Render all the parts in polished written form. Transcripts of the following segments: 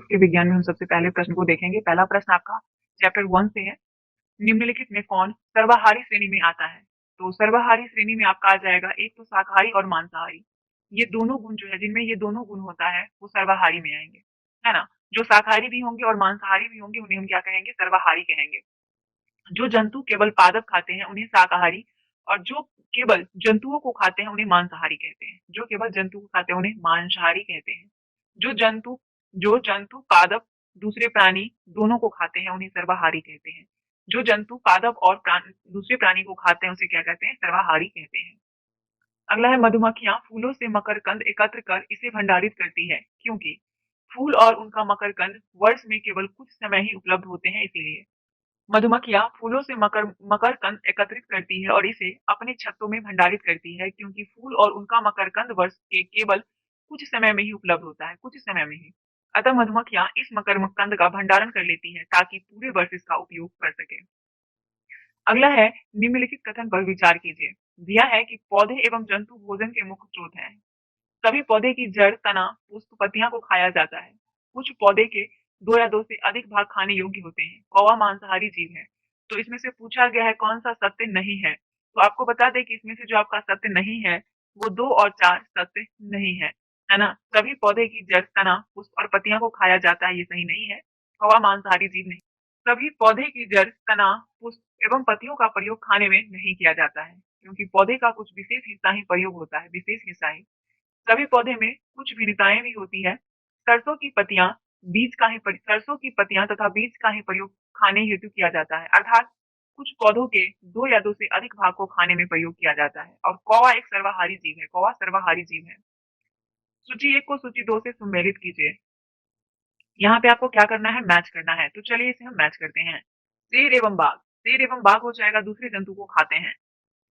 के विज्ञान में हम सबसे पहले प्रश्न को देखेंगे। पहला प्रश्न आपका चैप्टर 1 से है। निम्नलिखित में कौन सर्वाहारी श्रेणी में आता है? तो सर्वाहारी श्रेणी में आपका आ जाएगा एक तो शाकाहारी और मांसाहारी। ये दोनों गुण जो है, जिनमें ये दोनों गुण होता है, वो सर्वाहारी में आएंगे, है ना। जो शाकाहारी भी होंगे और मांसाहारी भी होंगे उन्हें हम क्या कहेंगे? सर्वाहारी कहेंगे। जो जंतु केवल पादप खाते हैं उन्हें शाकाहारी, और जो केवल जंतुओं को खाते हैं उन्हें मांसाहारी कहते हैं। जो केवल जंतु को खाते हैं उन्हें मांसाहारी कहते हैं। जो जंतु पादप दूसरे प्राणी दोनों को खाते हैं उन्हें सर्वाहारी कहते हैं। जो जंतु पादप और दूसरे प्राणी को खाते हैं उसे क्या कहते हैं? सर्वाहारी कहते हैं। अगला है, मधुमक्खियां फूलों से मकरकंद एकत्र कर इसे भंडारित करती है, क्योंकि फूल और उनका मकरकंद वर्ष में केवल कुछ समय ही उपलब्ध होते हैं, इसीलिए। मधुमक्खियां फूलों से मकरकंद एकत्रित करती है और इसे अपने छत्तों में भंडारित करती है, क्योंकि फूल और उनका मकरकंद वर्ष के केवल कुछ समय में ही उपलब्ध होता है, कुछ समय में ही। अतः मधुमक्खियां इस मकरकंद का भंडारण कर लेती है ताकि पूरे वर्ष इसका उपयोग कर सके। अगला है, निम्नलिखित कथन पर विचार कीजिए। दिया है कि पौधे एवं जंतु भोजन के मुख्य स्रोत हैं। सभी पौधे की जड़, तना, पुष्प, पत्तियां को खाया जाता है। कुछ पौधे के दो या दो से अधिक भाग खाने योग्य होते हैं। कौवा मांसाहारी जीव है। तो इसमें से पूछा गया है कौन सा सत्य नहीं है। तो आपको बता दें कि इसमें से जो आपका सत्य नहीं है वो 2 और 4 सत्य नहीं है ना। सभी पौधे की जड़, तना, पुष्प और पत्तियां को खाया जाता है, ये सही नहीं है। कौवा मांसाहारी जीव नहीं। सभी पौधे की जड़, तना, पुष्प एवं पत्तियों का प्रयोग खाने में नहीं किया जाता है, क्योंकि पौधे का कुछ विशेष हिस्सा ही प्रयोग होता है, विशेष हिस्सा ही। सभी पौधे में कुछ भिन्नताएं भी होती है। सरसों की पत्तियां तथा बीज का ही प्रयोग खाने हेतु किया जाता है, अर्थात कुछ पौधों के दो या दो से अधिक भाग को खाने में प्रयोग किया जाता है। और कौवा एक सर्वाहारी जीव है, कौवा सर्वाहारी जीव है। सूची 1 को सूची 2 से सम्मिलित कीजिए। यहाँ पे आपको क्या करना है? मैच करना है। तो चलिए इसे हम मैच करते हैं। शेर एवं बाघ, शेर एवं बाघ हो जाएगा दूसरे जंतु को खाते हैं।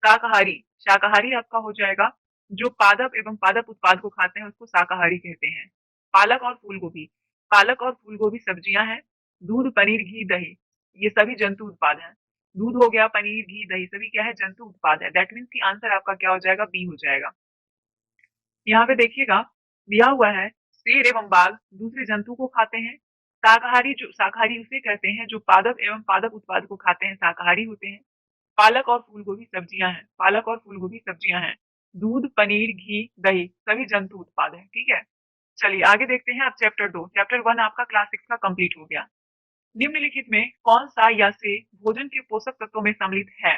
शाकाहारी, शाकाहारी आपका हो जाएगा जो पादप एवं पादप उत्पाद को खाते हैं उसको शाकाहारी कहते हैं। पालक और फूलगोभी, पालक और फूलगोभी सब्जियां हैं। दूध, पनीर, घी, दही, ये सभी जंतु उत्पाद हैं। दूध हो गया, पनीर, घी, दही सभी क्या है? जंतु उत्पाद है। दैट मीन्स की आंसर आपका क्या हो जाएगा? बी हो जाएगा। यहाँ पे देखिएगा दिया हुआ है शेर एवं बाघ दूसरे जंतु को खाते हैं। शाकाहारी, जो शाकाहारी उसे कहते हैं जो पादप एवं पादप उत्पाद को खाते हैं, शाकाहारी होते हैं। पालक और फूलगोभी सब्जियां हैं, पालक और फूलगोभी सब्जियां हैं। दूध, पनीर, घी, दही सभी जंतु उत्पाद है। ठीक है, चलिए आगे देखते हैं। अब चैप्टर 2, चैप्टर 1 आपका क्लास 6 का कंप्लीट हो गया। निम्नलिखित में कौन सा या से भोजन के पोषक तत्वों में सम्मिलित है?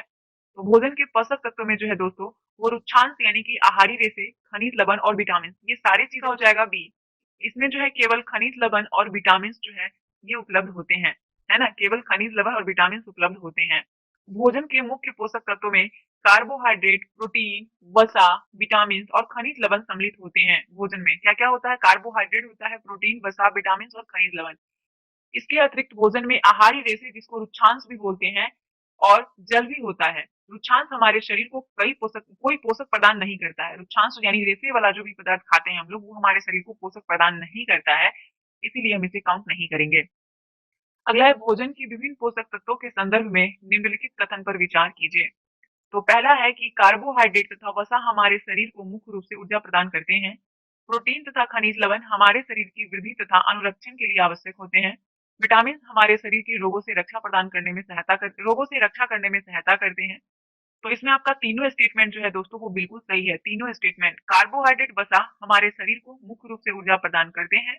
तो भोजन के पोषक तत्वों में जो है दोस्तों, वो रुक्षांश यानी कि आहारी रेशे, खनिज लवण और विटामिन, ये सारी चीजें हो जाएगा बी। इसमें जो है केवल खनिज लवण और विटामिन जो है ये उपलब्ध होते हैं, है ना। केवल खनिज लवण और विटामिन उपलब्ध होते हैं। भोजन के मुख्य पोषक तत्वों में कार्बोहाइड्रेट, प्रोटीन, वसा, विटामिन और खनिज लवण सम्मिलित होते हैं। भोजन में क्या क्या होता है? कार्बोहाइड्रेट होता है, प्रोटीन, वसा, विटामिन और खनिज लवण। इसके अतिरिक्त भोजन में आहारी रेशे, जिसको रुक्षांश भी बोलते हैं, और जल भी होता है। रुक्षांश हमारे शरीर को कोई पोषक प्रदान नहीं करता है। रुक्षांश यानी रेशे वाला जो भी पदार्थ खाते हैं हम लोग, वो हमारे शरीर को पोषक प्रदान नहीं करता है, इसीलिए हम इसे काउंट नहीं करेंगे। अगला है, भोजन की विभिन्न पोषक तत्वों के संदर्भ में निम्नलिखित कथन पर विचार कीजिए। तो पहला है कि कार्बोहाइड्रेट तथा वसा हमारे शरीर को मुख्य रूप से ऊर्जा प्रदान करते हैं। प्रोटीन तथा खनिज लवण हमारे शरीर की वृद्धि तथा अनुरक्षण के लिए आवश्यक होते हैं। विटामिन हमारे शरीर की रोगों से रक्षा करने में सहायता करते हैं। तो इसमें आपका तीनों स्टेटमेंट जो है दोस्तों वो बिल्कुल सही है। तीनों स्टेटमेंट, कार्बोहाइड्रेट, वसा हमारे शरीर को मुख्य रूप से ऊर्जा प्रदान करते हैं।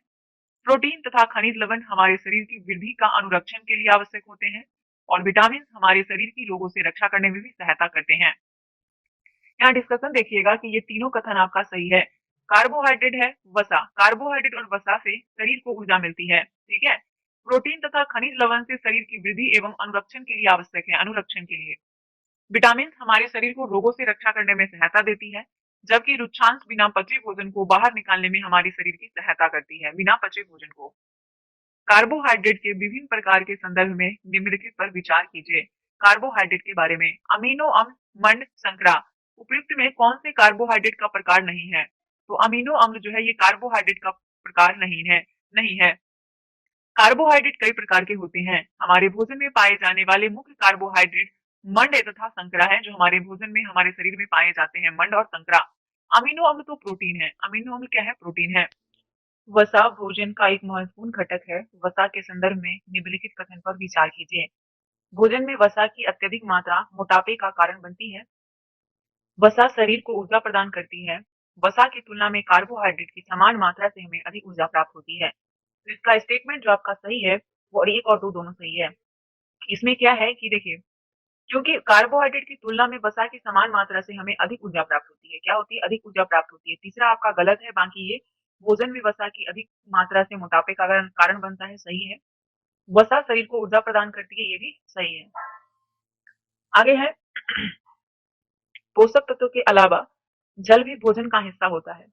प्रोटीन तथा खनिज लवण हमारे शरीर की वृद्धि का अनुरक्षण के लिए आवश्यक होते हैं। और विटामिन हमारे शरीर की रोगों से रक्षा करने में भी सहायता करते हैं। यहाँ डिस्कशन देखिएगा कि ये तीनों कथन आपका सही है। कार्बोहाइड्रेट है, वसा, कार्बोहाइड्रेट और वसा से शरीर को ऊर्जा मिलती है। ठीक है, प्रोटीन तथा खनिज लवण से शरीर की वृद्धि एवं अनुरक्षण के लिए आवश्यक है, अनुरक्षण के लिए। विटामिन हमारे शरीर को रोगों से रक्षा करने में सहायता देती है, जबकि रुक्षांश बिना पचे भोजन को बाहर निकालने में हमारे शरीर की सहायता करती है, बिना पचे भोजन को। कार्बोहाइड्रेट के विभिन्न प्रकार के संदर्भ में निम्नलिखित पर विचार कीजिए। कार्बोहाइड्रेट के बारे में, अमीनो अम्ल, मंड, संकरा, उपयुक्त में कौन से कार्बोहाइड्रेट का प्रकार नहीं है? तो अमीनो अम्ल जो है ये कार्बोहाइड्रेट का प्रकार नहीं है। कार्बोहाइड्रेट कई प्रकार के होते हैं। हमारे भोजन में पाए जाने वाले मुख्य कार्बोहाइड्रेट मंड तथा संकरा है, जो हमारे भोजन में हमारे शरीर में पाए जाते हैं, मंड और संकरा। अमीनो अम्ल तो प्रोटीन है, अमीनो अम्ल क्या है? प्रोटीन है। वसा भोजन का एक महत्वपूर्ण घटक है। वसा के संदर्भ में निम्नलिखित कथन पर विचार कीजिए। भोजन में वसा की अत्यधिक मात्रा मोटापे का कारण बनती है। वसा शरीर को ऊर्जा प्रदान करती है। वसा की तुलना में कार्बोहाइड्रेट की समान मात्रा से हमें अधिक ऊर्जा प्राप्त होती है। तो इसका स्टेटमेंट जो आपका सही है वो एक और दो दोनों सही है। इसमें क्या है कि देखिए, क्योंकि कार्बोहाइड्रेट की तुलना में वसा की समान मात्रा से हमें अधिक ऊर्जा प्राप्त होती है। क्या होती है? अधिक ऊर्जा प्राप्त होती है। तीसरा आपका गलत है, बाकी ये भोजन में वसा की अधिक मात्रा से मोटापे का कारण कारण बनता है, सही है। वसा शरीर को ऊर्जा प्रदान करती है, ये भी सही है। आगे है पोषक तत्वों के अलावा जल भी भोजन का हिस्सा होता है।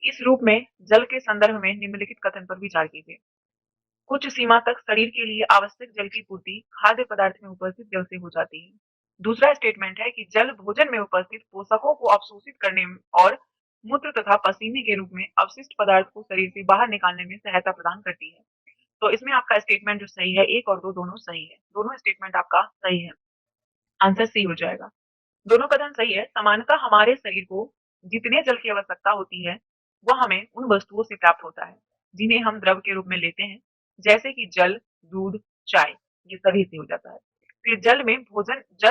इस रूप में जल के संदर्भ में निम्नलिखित कथन पर विचार कीजिए। कुछ सीमा तक शरीर के लिए आवश्यक जल की पूर्ति खाद्य पदार्थ में उपस्थित जल से हो जाती है। दूसरा स्टेटमेंट है कि जल भोजन में उपस्थित पोषकों को अवशोषित करने और मूत्र तथा पसीने के रूप में अवशिष्ट पदार्थ को शरीर से बाहर निकालने में सहायता प्रदान करती है। तो इसमें आपका स्टेटमेंट जो सही है, एक और दो दोनों सही है। दोनों स्टेटमेंट आपका सही है। आंसर सी हो जाएगा। दोनों कथन सही है। सामान्यतः हमारे शरीर को जितने जल की आवश्यकता होती है वह हमें उन वस्तुओं से प्राप्त होता है जिन्हें हम द्रव के रूप में लेते हैं, जैसे कि जल, दूध, चाय, ये सभी से हो जाता है। फिर जल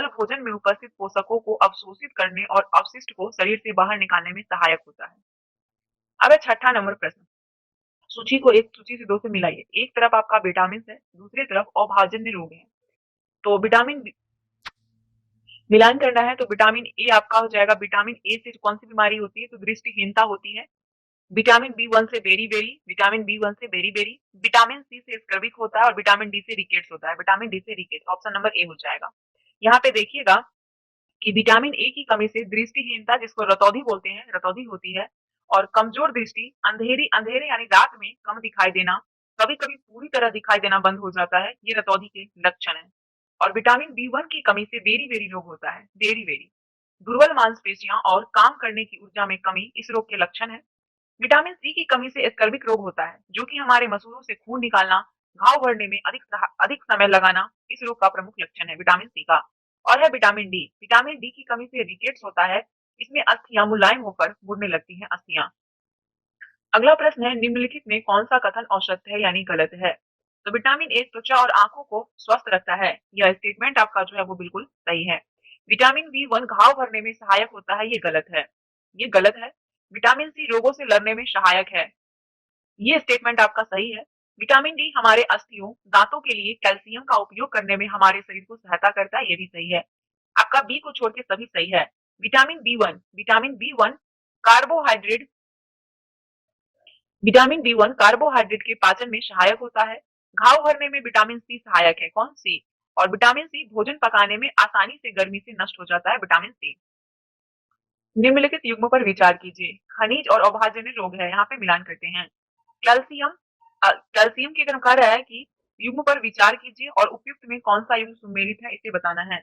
भोजन में उपस्थित पोषकों को अवशोषित करने और अवशिष्ट को शरीर से बाहर निकालने में सहायक होता है। अब है छठा नंबर प्रश्न। सूची से दो से मिलाइए। एक तरफ आपका विटामिन है, दूसरी तरफ अभाजन्य रोग है। तो विटामिन मिलान करना है तो विटामिन ए आपका हो जाएगा। विटामिन ए से कौन सी बीमारी होती है? तो दृष्टिहीनता होती है। विटामिन बी वन से beriberi, vitamin B one से बेरी बेरी। विटामिन सी से स्कर्विक होता है और विटामिन डी से रिकेट्स होता है। विटामिन डी से रिकेट्स, ऑप्शन नंबर ए हो जाएगा। यहाँ पे देखिएगा कि विटामिन ए की कमी से दृष्टिहीनता, जिसको रतौंधी बोलते हैं, रतौंधी होती है। और कमजोर दृष्टि, अंधेरी अंधेरे यानी रात में कम दिखाई देना, कभी कभी पूरी तरह दिखाई देना बंद हो जाता है, ये रतौंधी के लक्षण है। और विटामिन बी वन की कमी से बेरी बेरी रोग होता है, बेरी बेरी। दुर्बल मांसपेशियां और काम करने की ऊर्जा में कमी इस रोग के लक्षण है। विटामिन सी की कमी से स्कर्विक रोग होता है, जो कि हमारे मसूड़ों से खून निकालना, घाव भरने में अधिक समय लगाना, इस रोग का प्रमुख लक्षण है विटामिन सी का। और है विटामिन डी। विटामिन डी की कमी से रिकेट्स होता है। इसमें अस्थियां मुलायम होकर मुड़ने लगती हैं, अस्थियां। अगला प्रश्न है, निम्नलिखित में कौन सा कथन असत्य है यानी गलत है? तो विटामिन ए त्वचा और आंखों को स्वस्थ रखता है, यह स्टेटमेंट आपका जो है वो बिल्कुल सही है। विटामिन बी वन घाव भरने में सहायक होता है, ये गलत है, ये गलत है। विटामिन सी रोगों से लड़ने में सहायक है, ये स्टेटमेंट आपका सही है। विटामिन डी हमारे अस्थियों, दांतों के लिए कैल्शियम का उपयोग करने में हमारे शरीर को सहायता करता है, ये भी सही है। आपका बी को छोड़ के सभी सही है। Vitamin B one carbohydrate vitamin B one carbohydrate के पाचन में सहायक होता है। घाव भरने में विटामिन सी सहायक है, कौन? सी। और विटामिन सी भोजन पकाने में आसानी से गर्मी से नष्ट हो जाता है, विटामिन सी। निम्नलिखित युग्म पर विचार कीजिए। खनिज और अभाजन्य रोग है, यहाँ पे मिलान करते हैं। कैल्शियम कैल्शियम की अगर कह रहा है कि युग्म पर विचार कीजिए और उपयुक्त में कौन सा युग्म सम्मिलित है, इसे बताना है।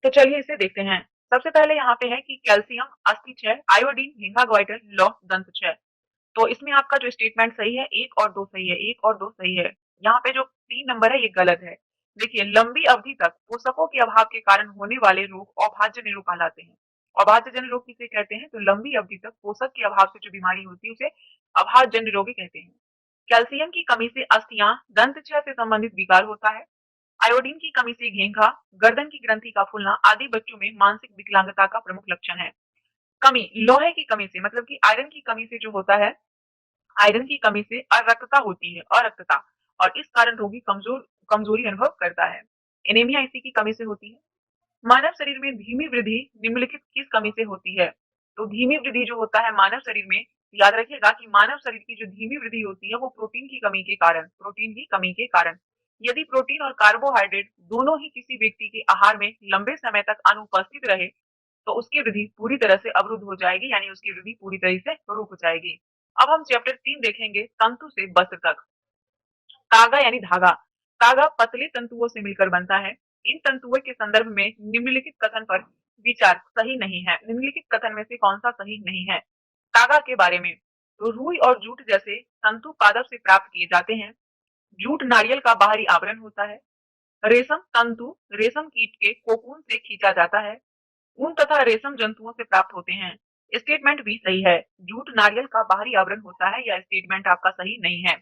तो चलिए इसे देखते हैं। सबसे पहले यहाँ पे है कि कैल्शियम अस्थि क्षय, आयोडीन झींगा ग्वाइटर, लौह दंत क्षय। तो इसमें आपका जो स्टेटमेंट सही है, एक और दो सही है, एक और दो सही है। यहाँ पे जो 3 नंबर है ये गलत है। देखिए, लंबी अवधि तक पोषकों के अभाव के कारण होने वाले रोग अभाज्य रोग कहलाते हैं। अभाज्य रोग किसे कहते हैं? तो लंबी अवधि तक पोषक के अभाव से जो बीमारी होती है उसे अभाज्य रोग कहते हैं। कैल्शियम की कमी से अस्थियां, दंत क्षय से संबंधित विकार होता है। आयोडीन की कमी से घेंघा, गर्दन की ग्रंथि का फूलना आदि बच्चों में मानसिक विकलांगता का प्रमुख लक्षण है। कमी लोहे की कमी से, मतलब कि आयरन की कमी से जो होता है, आयरन की कमी से अरक्तता होती है, अरक्तता। और इस कारण रोगी कमजोरी अनुभव करता है। एनीमिया इसी की कमी से होती है। मानव शरीर में धीमी वृद्धि निम्नलिखित किस कमी से होती है? तो धीमी वृद्धि जो होता है मानव शरीर में, याद रखिएगा कि मानव शरीर की जो धीमी वृद्धि होती है वो प्रोटीन की कमी के कारण, प्रोटीन की कमी के कारण। यदि प्रोटीन और कार्बोहाइड्रेट दोनों ही किसी व्यक्ति के आहार में लंबे समय तक अनुपस्थित रहे तो उसकी वृद्धि पूरी तरह से अवरुद्ध हो जाएगी, यानी उसकी वृद्धि पूरी तरह से रुक जाएगी। अब हम चैप्टर 3 देखेंगे, तंतु से वस्त्र तक। तागा यानी धागा। तागा पतले तंतुओं से मिलकर बनता है। इन तंतुओं के संदर्भ में निम्नलिखित कथन पर विचार सही नहीं है। निम्नलिखित कथन में से कौन सा सही नहीं है? तागा के बारे में, तो रुई और जूट जैसे तंतु पादप से प्राप्त किए जाते हैं। जूट नारियल का बाहरी आवरण होता है। रेशम तंतु रेशम कीट के कोकून से खींचा जाता है। ऊन तथा रेशम जंतुओं से प्राप्त होते हैं। स्टेटमेंट भी सही है। जूट नारियल का बाहरी आवरण होता है, यह स्टेटमेंट आपका सही नहीं है,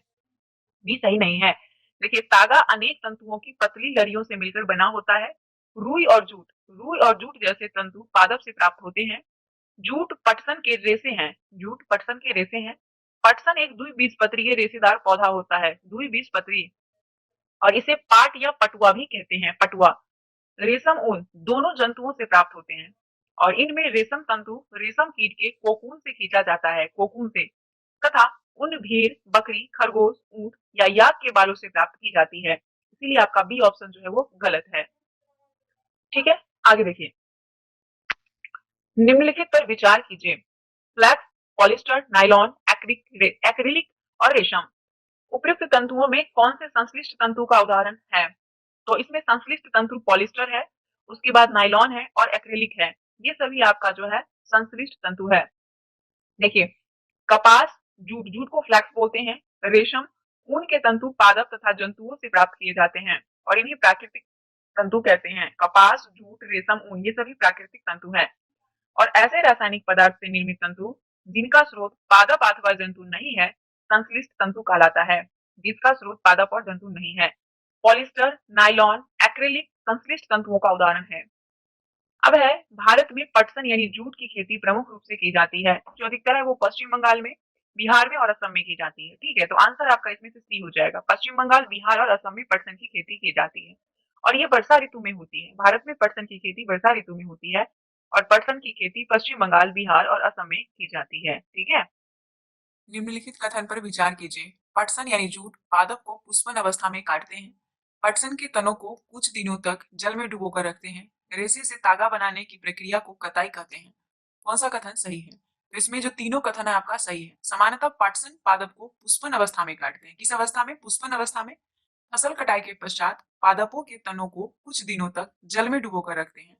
भी सही नहीं है। देखिए, तागा अनेक तंतुओं की पतली लड़ियों से मिलकर बना होता है। रुई और जूट जैसे तंतु पादप से प्राप्त होते हैं। जूट पटसन के रेसे हैं। जूट पटसन के रेसे हैं। पटसन एक द्विबीजपत्रीय रेशेदार पौधा होता है, द्विबीजपत्री, और इसे पाट या पटुआ भी कहते हैं, पटुआ। रेशम ऊन दोनों जंतुओं से प्राप्त होते हैं, और इनमें रेशम तंतु रेशम कीट के कोकून से खींचा जाता है, कोकून से, तथा उन भेड़, बकरी, खरगोश, ऊंट या याक के बालों से प्राप्त की जाती है। इसीलिए आपका बी ऑप्शन जो है वो गलत है। ठीक है, आगे देखिए। निम्नलिखित पर विचार कीजिए। फ्लैक्स, पॉलिस्टर, नायलॉन, एक्रिलिक और रेशम। उपयुक्त तंतुओं में कौन से संश्लिष्ट तंतु का उदाहरण है? तो इसमें संश्लिष्ट तंतु पॉलिस्टर है, उसके बाद नायलॉन है और एक्रिलिक है। ये सभी आपका जो है संश्लिष्ट तंतु है। देखिए, कपास, जूट, जूट को फ्लैक्स बोलते हैं। रेशम, ऊन के तंतु पादप तथा जंतुओं से प्राप्त किए जाते हैं और इन्हें प्राकृतिक तंतु कहते हैं। कपास, जूट, रेशम, ऊन, ये सभी प्राकृतिक तंतु हैं। और ऐसे रासायनिक पदार्थ से निर्मित तंतु जिनका स्रोत पादप अथवा जंतु नहीं है, संश्लिष्ट तंतु कहलाता है। जिसका स्रोत पादप और जंतु नहीं है। पॉलिस्टर, नायलॉन, एक्रिलिक संश्लिष्ट तंतुओं का उदाहरण है। अब है, भारत में पटसन यानी जूट की खेती प्रमुख रूप से की जाती है। जो अधिकतर है वो पश्चिम बंगाल में, बिहार में और असम में की जाती है। ठीक है, तो आंसर आपका इसमें से सी हो जाएगा। पश्चिम बंगाल, बिहार और असम में पटसन की खेती की जाती है, और ये वर्षा ऋतु में होती है। भारत में पटसन की खेती वर्षा ऋतु में होती है, और पटसन की खेती पश्चिम बंगाल, बिहार और असम में की जाती है। ठीक है, निम्नलिखित कथन पर विचार कीजिए। पटसन यानी जूट पादप को पुष्पन अवस्था में काटते हैं। पटसन के तनों को कुछ दिनों तक जल में डुबोकर रखते हैं। रेशे से तागा बनाने की प्रक्रिया को कताई कहते हैं। कौन सा कथन सही है? तो इसमें जो तीनों कथन है आपका सही है। सामान्यतः पटसन पादप को पुष्पन अवस्था में काटते हैं। किस अवस्था में? पुष्पन अवस्था में। फसल कटाई के पश्चात पादपों के तनों को कुछ दिनों तक जल में डुबोकर रखते हैं।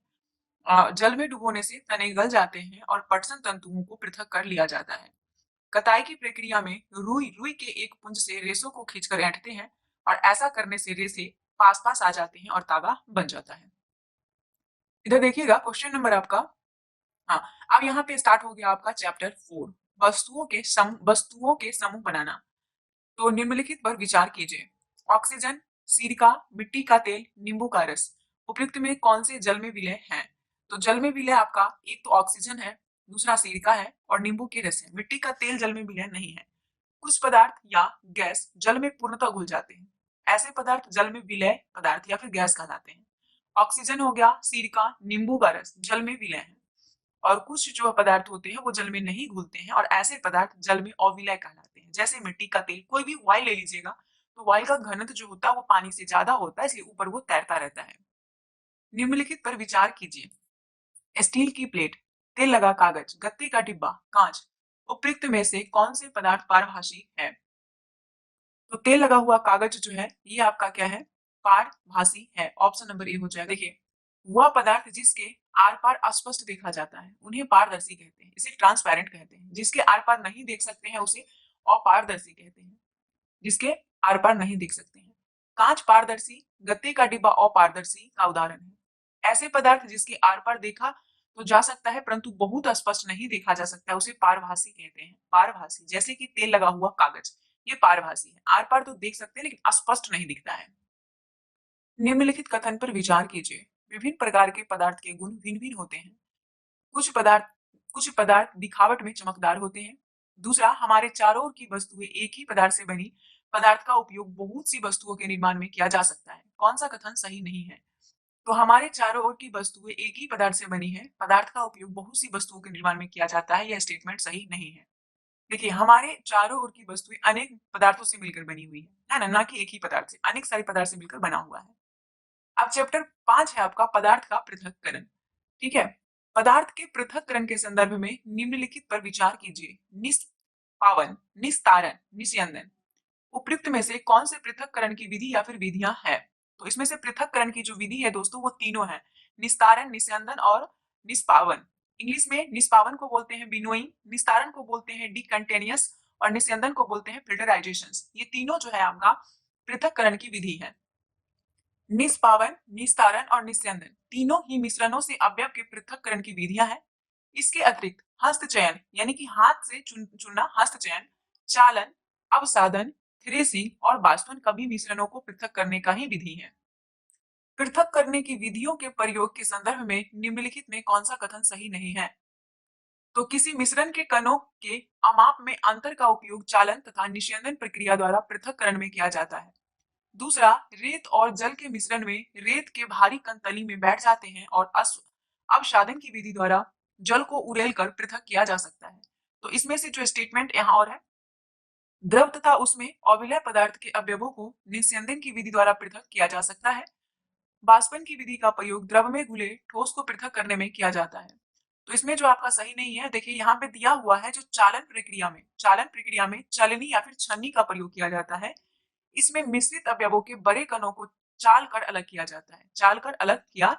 जल में डुबोने से तने गल जाते हैं और पटसन तंतुओं को पृथक कर लिया जाता है। कताई की प्रक्रिया में रुई रुई के एक पुंज से रेशों को खींचकर ऐंठते हैं, और ऐसा करने से रेशे पास पास आ जाते हैं और तागा बन जाता है। इधर देखिएगा, क्वेश्चन नंबर आपका, हाँ, अब यहाँ पे स्टार्ट हो गया आपका चैप्टर 4, वस्तुओं के समूह बनाना। तो निम्नलिखित पर विचार कीजिए। ऑक्सीजन, सिरका, मिट्टी का तेल, नींबू का रस, उपयुक्त में कौन से जल में विलय है? तो जल में विलय आपका एक तो ऑक्सीजन है, दूसरा सिरका है और नींबू के रस है। मिट्टी का तेल जल में विलय नहीं है। कुछ पदार्थ या गैस जल में पूर्णतः घुल जाते हैं। ऐसे पदार्थ जल में विलय पदार्थ या फिर गैस कहलाते हैं। ऑक्सीजन हो गया, सिरका, नींबू का रस जल में विलय है। और कुछ जो पदार्थ होते हैं वो जल में नहीं घुलते हैं, और ऐसे पदार्थ जल में अविलय कहलाते हैं। जैसे मिट्टी का तेल, कोई भी ऑयल ले लीजिएगा तो ऑयल का घनत्व जो होता है वो पानी से ज्यादा होता है, इसलिए ऊपर वो तैरता रहता है। निम्नलिखित पर विचार कीजिए। स्टील की प्लेट, तेल लगा कागज, गत्ते का डिब्बा, कांच, उपयुक्त में से कौन से पदार्थ पारभासी है? तो तेल लगा हुआ कागज जो है ये आपका क्या है? पारभासी है। ऑप्शन नंबर ए हो जाएगा। देखिए, वह पदार्थ जिसके आर पार अस्पष्ट देखा जाता है उन्हें पारदर्शी कहते हैं, इसे ट्रांसपेरेंट कहते हैं। जिसके आर पार नहीं देख सकते हैं उसे अपारदर्शी कहते हैं। जिसके आर पार नहीं देख सकते हैं। कांच पारदर्शी, गत्ते का डिब्बा अपारदर्शी का उदाहरण है। ऐसे पदार्थ जिसके आर पार देखा तो जा सकता है परंतु बहुत स्पष्ट नहीं देखा जा सकता, उसे पारभासी कहते हैं। पारभासी, जैसे कि तेल लगा हुआ कागज, ये पारभासी है। आर पार तो देख सकते हैं लेकिन स्पष्ट नहीं दिखता है। निम्नलिखित कथन पर विचार कीजिए। विभिन्न प्रकार के पदार्थ के गुण भिन्न भिन्न होते हैं। कुछ पदार्थ दिखावट में चमकदार होते हैं। दूसरा, हमारे चारों ओर की वस्तुएं एक ही पदार्थ से बनी पदार्थ का उपयोग बहुत सी वस्तुओं के निर्माण में किया जा सकता है। कौन सा कथन सही नहीं है? तो हमारे चारों ओर की वस्तुएं एक ही पदार्थ से बनी है, पदार्थ का उपयोग बहुत सी वस्तुओं के निर्माण में किया जाता है, यह स्टेटमेंट सही नहीं है। देखिए, हमारे चारों ओर की वस्तुएं अनेक पदार्थों से मिलकर बनी हुई है ना, ना कि एक ही पदार्थ से, अनेक सारे पदार्थ से मिलकर बना हुआ है। अब चैप्टर 5 है आपका पदार्थ का पृथक्करण। ठीक है, पदार्थ के पृथक्करण के संदर्भ में निम्नलिखित पर विचार कीजिए। निष्पावन, निस्तारण, निस्यंदन, उपयुक्त में से कौन से पृथक्करण की विधि या फिर विधियां हैं? तो इसमें से पृथक्करण की जो विधि है दोस्तों वो तीनों है, निस्तारण, निस्यंदन और निष्पावन। इंग्लिश में निष्पावन को बोलते हैं बिनोइंग, निस्तारण को बोलते हैं डिकंटेनियस और निस्यंदन को बोलते हैं फिल्टराइजेशन। ये तीनों जो है आपका पृथक्करण की विधि है। निष्पावन, निस्तारण और निस्यंदन तीनों ही मिश्रणों से अवयव के पृथक्करण की विधियां हैं। इसके अतिरिक्त हस्तचयन यानी कि हाथ से चुनना हस्तचयन, चालन, अवसादन, थ्रेसिंग और बाष्पन कभी मिश्रणों को पृथक करने का ही विधि है। पृथक करने की विधियों के प्रयोग के संदर्भ में निम्नलिखित में कौन सा कथन सही नहीं है? तो किसी मिश्रण के कणों के अमाप में अंतर का उपयोग चालन तथा निस्यंदन प्रक्रिया द्वारा पृथक्करण में किया जाता है। दूसरा, रेत और जल के मिश्रण में रेत के भारी कण तली में बैठ जाते हैं और अवसादन की विधि द्वारा जल को उड़ेल कर पृथक किया जा सकता है। तो इसमें से जो स्टेटमेंट यहाँ और है, द्रव तथा उसमें अविलय पदार्थ के अवयवों को निस्यंदन की विधि द्वारा पृथक किया जा सकता है। बाष्पन की विधि का प्रयोग द्रव में घुले ठोस को पृथक करने में किया जाता है। तो इसमें जो आपका सही नहीं है, देखिए यहाँ पे दिया हुआ है जो चालन प्रक्रिया में चलनी या फिर छन्नी का प्रयोग किया जाता है। इसमें मिश्रित अवयवों के बड़े कणों को चाल कर अलग किया जाता है, चाल कर अलग किया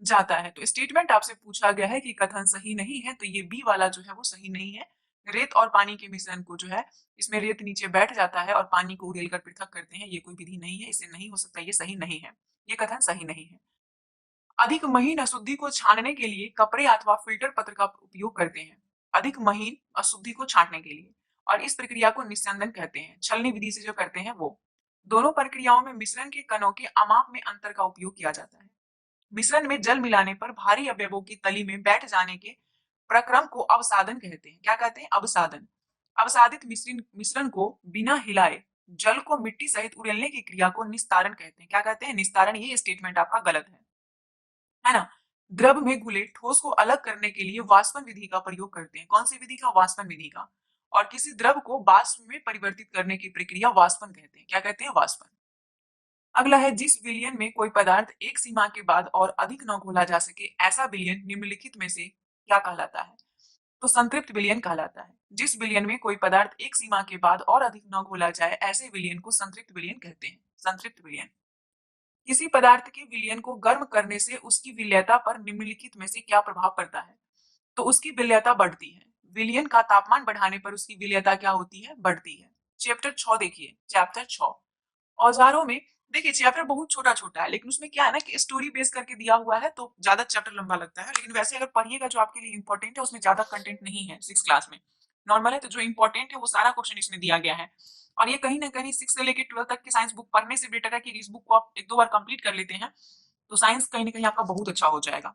जाता है। तो स्टेटमेंट आपसे पूछा गया है कि कथन सही नहीं है, तो ये बी वाला जो है वो सही नहीं है। रेत और पानी के मिश्रण को जो है, इसमें रेत नीचे बैठ जाता है और पानी को उड़ेल कर पृथक करते हैं, ये कोई विधि नहीं है, इससे नहीं हो सकता, ये सही नहीं है, ये कथन सही नहीं है। अधिक महीन अशुद्धि को छानने के लिए कपड़े अथवा फिल्टर पत्र का उपयोग करते हैं, अधिक महीन अशुद्धि को छांटने के लिए, और इस प्रक्रिया को निस्यंदन कहते हैं। छलनी विधि से जो करते हैं वो। दोनों प्रक्रियाओं में मिश्रण के कणों के अमाप में अंतर का उपयोग किया जाता है। मिश्रण में जल मिलाने पर भारी अवयवों की तली में बैठ जाने के प्रक्रम को अवसादन कहते हैं। क्या कहते हैं? अवसादन। अवसादित मिश्रण को बिना हिलाए जल को मिट्टी सहित उड़ेलने की क्रिया को निस्तारण कहते हैं। क्या कहते हैं? निस्तारण। ये स्टेटमेंट आपका गलत है ना। द्रव में घुले ठोस को अलग करने के लिए वाष्पन विधि का प्रयोग करते हैं। कौन सी विधि का? वाष्पन विधि का। और किसी द्रव को वाष्प में परिवर्तित करने की प्रक्रिया वाष्पन कहते हैं। क्या कहते हैं? वाष्पन। अगला है, जिस विलयन में कोई पदार्थ एक सीमा के बाद और अधिक न घोला जा सके, ऐसा विलयन निम्नलिखित में से क्या कहलाता है? तो संतृप्त विलयन कहलाता है। जिस विलयन में कोई पदार्थ एक सीमा के बाद और अधिक न घोला जाए, ऐसे विलयन को संतृप्त विलयन कहते हैं। संतृप्त विलयन। किसी पदार्थ के विलयन को गर्म करने से उसकी विलयता पर निम्नलिखित में से क्या प्रभाव पड़ता है? तो उसकी विलयता बढ़ती है। विलयन का तापमान बढ़ाने पर उसकी विलयता क्या होती है? बढ़ती है। चैप्टर 6 देखिए, चैप्टर 6 औजारों में। देखिए चैप्टर बहुत छोटा छोटा है, लेकिन उसमें क्या है ना कि स्टोरी बेस करके दिया हुआ है, तो ज्यादा चैप्टर लंबा लगता है। लेकिन वैसे अगर पढ़िएगा जो आपके लिए इंपॉर्टेंट है, उसमें ज्यादा कंटेंट नहीं है। 6 क्लास में नॉर्मल है, तो जो इंपॉर्टेंट है वो सारा क्वेश्चन इसमें दिया गया है। और ये कहीं ना कहीं 6 से लेकर 12 तक की साइंस बुक पढ़ने से बेटर है कि इस बुक को आप एक दो बार कंप्लीट कर लेते हैं, तो साइंस कहीं ना कहीं आपका बहुत अच्छा हो जाएगा।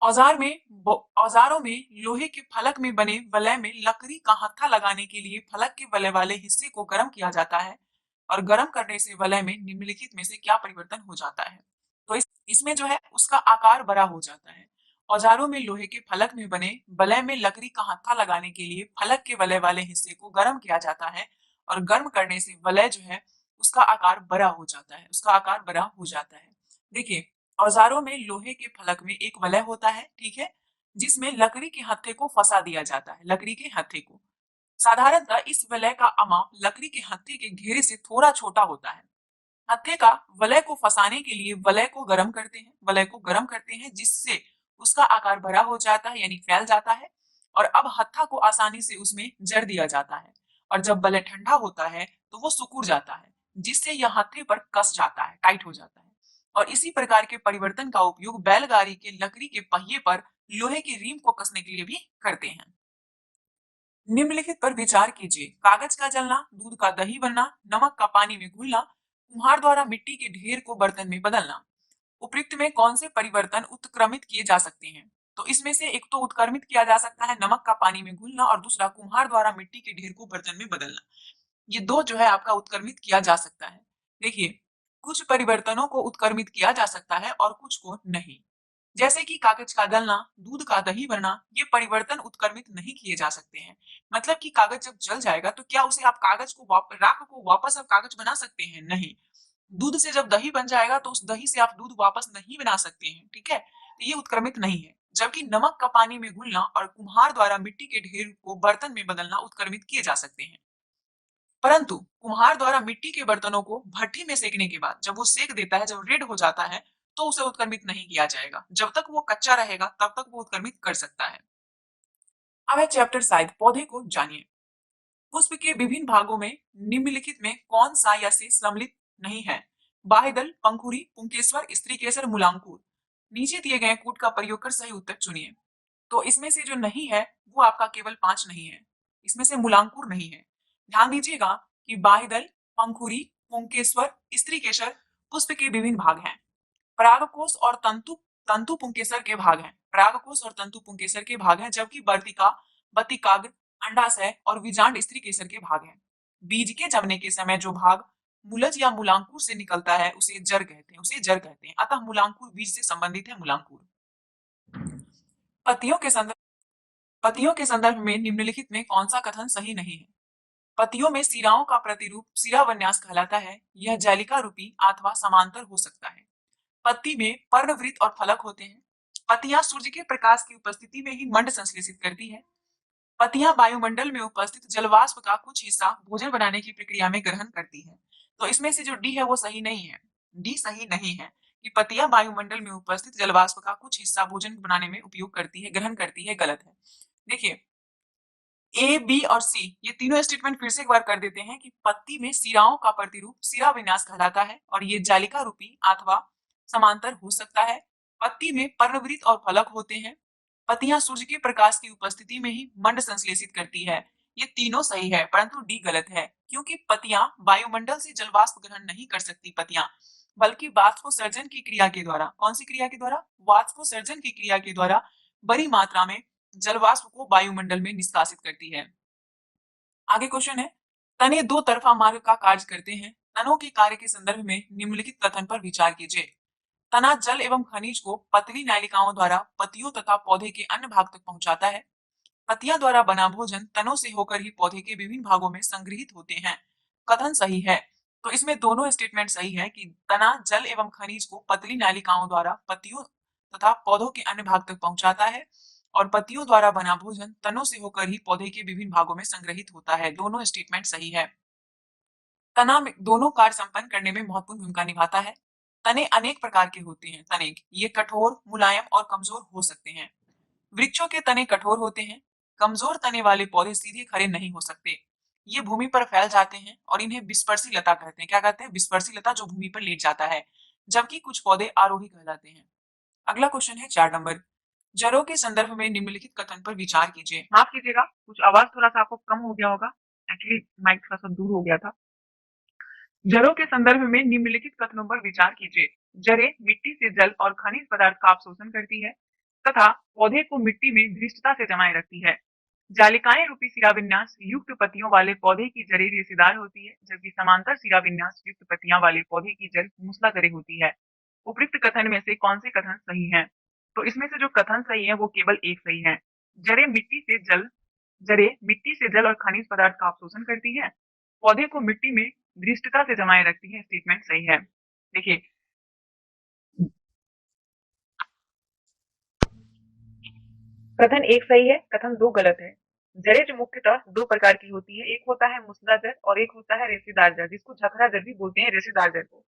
औजारों में लोहे के फलक में बने वलय में लकड़ी का हत्था लगाने के लिए फलक के वलय वाले हिस्से को गर्म किया जाता है, और गर्म करने से वलय में निम्नलिखित में से क्या परिवर्तन हो जाता है? तो इसमें जो है उसका आकार बड़ा हो जाता है। औजारों में लोहे के फलक में बने वलय में लकड़ी का हत्था लगाने के लिए फलक के वलय वाले हिस्से को गर्म किया जाता है, और गर्म करने से वलय जो है उसका आकार बड़ा हो जाता है, उसका आकार बड़ा हो जाता है। देखिए, औजारों में लोहे के फलक में एक वलय होता है, ठीक है, जिसमें लकड़ी के हत्थे को फंसा दिया जाता है, लकड़ी के हत्थे को। साधारणतः इस वलय का अमाप लकड़ी के हत्थे के घेरे से थोड़ा छोटा होता है। हत्थे का वलय को फंसाने के लिए वलय को गर्म करते हैं, वलय को गर्म करते हैं, जिससे उसका आकार बड़ा हो जाता है, यानी फैल जाता है। और अब हत्था को आसानी से उसमें जड़ दिया जाता है, और जब वलय ठंडा होता है तो वो सिकुड़ जाता है, जिससे यह हत्थे पर कस जाता है, टाइट हो जाता है। और इसी प्रकार के परिवर्तन का उपयोग बैलगाड़ी के लकड़ी के पहिए पर लोहे की रीम को कसने के लिए भी करते हैं। निम्नलिखित पर विचार कीजिए। कागज का जलना, दूध का दही बनना, नमक का पानी में घुलना, कुम्हार द्वारा मिट्टी के ढेर को बर्तन में बदलना। उपयुक्त में कौन से परिवर्तन उत्क्रमित किए जा सकते हैं? तो इसमें से एक तो उत्क्रमित किया जा सकता है नमक का पानी में घुलना, और दूसरा कुम्हार द्वारा मिट्टी के ढेर को बर्तन में बदलना। ये दो जो है आपका उत्क्रमित किया जा सकता है। देखिए, कुछ परिवर्तनों को उत्क्रमित किया जा सकता है और कुछ को नहीं। जैसे कि कागज का गलना, दूध का दही बनना, ये परिवर्तन उत्क्रमित नहीं किए जा सकते हैं। मतलब कि कागज जब जल जाएगा तो क्या उसे आप कागज को राख को वापस आप कागज बना सकते हैं? नहीं। दूध से जब दही बन जाएगा तो उस दही से आप दूध वापस नहीं बना सकते हैं, ठीक है, तो ये उत्क्रमित नहीं है। जबकि नमक का पानी में घुलना और कुम्हार द्वारा मिट्टी के ढेर को बर्तन में बदलना उत्क्रमित किए जा सकते हैं। परंतु कुम्हार द्वारा मिट्टी के बर्तनों को भट्टी में सेकने के बाद जब वो सेक देता है, जब रेड हो जाता है, तो उसे उत्क्रमित नहीं किया जाएगा। जब तक वो कच्चा रहेगा तब तक वो उत्क्रमित कर सकता है। अब है चैप्टर शायद पौधे को जानिए। पुष्प के विभिन्न भागों में निम्नलिखित में कौन सा या से सम्मिलित नहीं है? बाह्यदल, पंखुड़ी, पुंकेसर, स्त्रीकेसर, मूलांकुर। नीचे दिए गए कूट का प्रयोग कर सही उत्तर चुनिए। तो इसमें से जो नहीं है वो आपका केवल 5 नहीं है, इसमें से मूलांकुर नहीं है। ध्यान दीजिएगा कि बाह्यदल, पंखुड़ी, पुंकेसर, स्त्रीकेसर पुष्प के विभिन्न भाग हैं। परागकोश और तंतु तंतु पुंकेसर के भाग हैं। परागकोश और तंतु पुंकेसर के भाग हैं, जबकि वर्तिका, बतिकाग्र, अंडाशय और बीजांड स्त्रीकेसर के भाग हैं। बीज के जमने के समय जो भाग मूलज या मूलांकुर से निकलता है उसे जर कहते हैं। अतः मूलांकुर बीज से संबंधित है। मूलांकुर। पतियों के संदर्भ पतियों के संदर्भ में निम्नलिखित में कौन सा कथन सही नहीं है? पतियों में सिराओं का प्रतिरूप सिरा विन्यास कहलाता है। यह जालिका रूपी अथवा समांतर हो सकता है। पत्ती में पर्णवृत्त और फलक होते हैं। पत्तियां सूर्य के प्रकाश की उपस्थिति में ही मंड संश्लेषित करती है। पत्तियां वायुमंडल में उपस्थित जलवाष्प का कुछ हिस्सा भोजन बनाने की प्रक्रिया में ग्रहण करती है। तो इसमें से जो डी है वो सही नहीं है। डी सही नहीं है कि पत्तियां वायुमंडल में उपस्थित जलवाष्प का कुछ हिस्सा भोजन बनाने में उपयोग करती है, ग्रहण करती है, गलत है। देखिए, ए, बी और सी ये तीनों स्टेटमेंट फिर से एक बार कर देते हैं कि पत्ती में सिराओं का प्रतिरूप सिरा विन्यास कहलाता है और ये जालिका रूपी अथवा समांतर हो सकता है। पत्ती में पर्णवृत्त और फलक होते हैं। पत्तियां सूर्य के प्रकाश की उपस्थिति में ही मंड संश्लेषित करती है। ये तीनों सही है, परंतु डी गलत है, क्योंकि पत्तियां वायुमंडल से जलवाष्प ग्रहण नहीं कर सकती पत्तियां, बल्कि वाष्पोत्सर्जन की क्रिया के द्वारा, कौन सी क्रिया के द्वारा? वाष्पोत्सर्जन की क्रिया के द्वारा बड़ी मात्रा में जलवाष्प को वायुमंडल में निष्कासित करती है। आगे क्वेश्चन है, तने दो तरफा मार्ग का कार्य करते हैं। तनों के कार्य के संदर्भ में निम्नलिखित कथन पर विचार कीजिए। तना जल एवं खनिज को पतली नालिकाओं द्वारा पत्तियों तथा पौधे के अन्य भाग तक पहुंचाता है। पत्तियां द्वारा बना भोजन तनों से होकर ही पौधे के विभिन्न भागों में संग्रहित होते हैं। कथन सही है। तो इसमें दोनों स्टेटमेंट सही है कि तना जल एवं खनिज को पतली नालिकाओं द्वारा पत्तियों तथा पौधों के अन्य भाग तक पहुंचाता है और पत्तियों द्वारा बना भोजन तनों से होकर ही पौधे के विभिन्न भागों में संग्रहित होता है। दोनों स्टेटमेंट सही है। तना में दोनों कार्य संपन्न करने में महत्वपूर्ण भूमिका निभाता है। तने अनेक प्रकार के होते हैं। तने ये कठोर, मुलायम और कमजोर हो सकते हैं। वृक्षों के तने कठोर होते हैं। कमजोर तने वाले पौधे सीधे खड़े नहीं हो सकते। ये भूमि पर फैल जाते हैं और इन्हें विस्पर्शी लता कहते हैं। क्या कहते हैं? विस्पर्शी लता, जो भूमि पर लेट जाता है। जबकि कुछ पौधे आरोही कहलाते हैं। अगला क्वेश्चन है 4 नंबर। जड़ों के संदर्भ में निम्नलिखित कथन पर विचार कीजिए। माफ कीजिएगा, कुछ आवाज थोड़ा सा आपको कम हो गया होगा। एक्चुअली माइक थोड़ा सा दूर हो गया था। जड़ों के संदर्भ में निम्नलिखित कथनों पर विचार कीजिए। जड़ें मिट्टी से जल और खनिज पदार्थ का अवशोषण करती है तथा पौधे को मिट्टी में धृष्टता से जमाए रखती है। जालिकाएं रूपी शिराविन्यास युक्त पत्तियों वाले पौधे की जड़ें रेशेदार होती है, जबकि समांतर शिराविन्यास युक्त पत्तियां वाले पौधे की जड़ मूसलाधारी होती है। उपयुक्त कथन में से कौन से कथन सही हैं? तो इसमें से जो कथन सही है वो केवल एक सही है। जड़ें मिट्टी से जल जड़ें मिट्टी से जल और खनिज पदार्थ का अवशोषण करती है, पौधे को मिट्टी में धृष्टता से जमाए रखती है। स्टेटमेंट सही है। देखिए, कथन एक सही है, कथन दो गलत है। जड़ें जो मुख्यतः दो प्रकार की होती है, एक होता है मूसला जड़ और एक होता है रेशेदार जड़, जिसको झखरा जड़ भी बोलते हैं, रेशेदार जड़ को।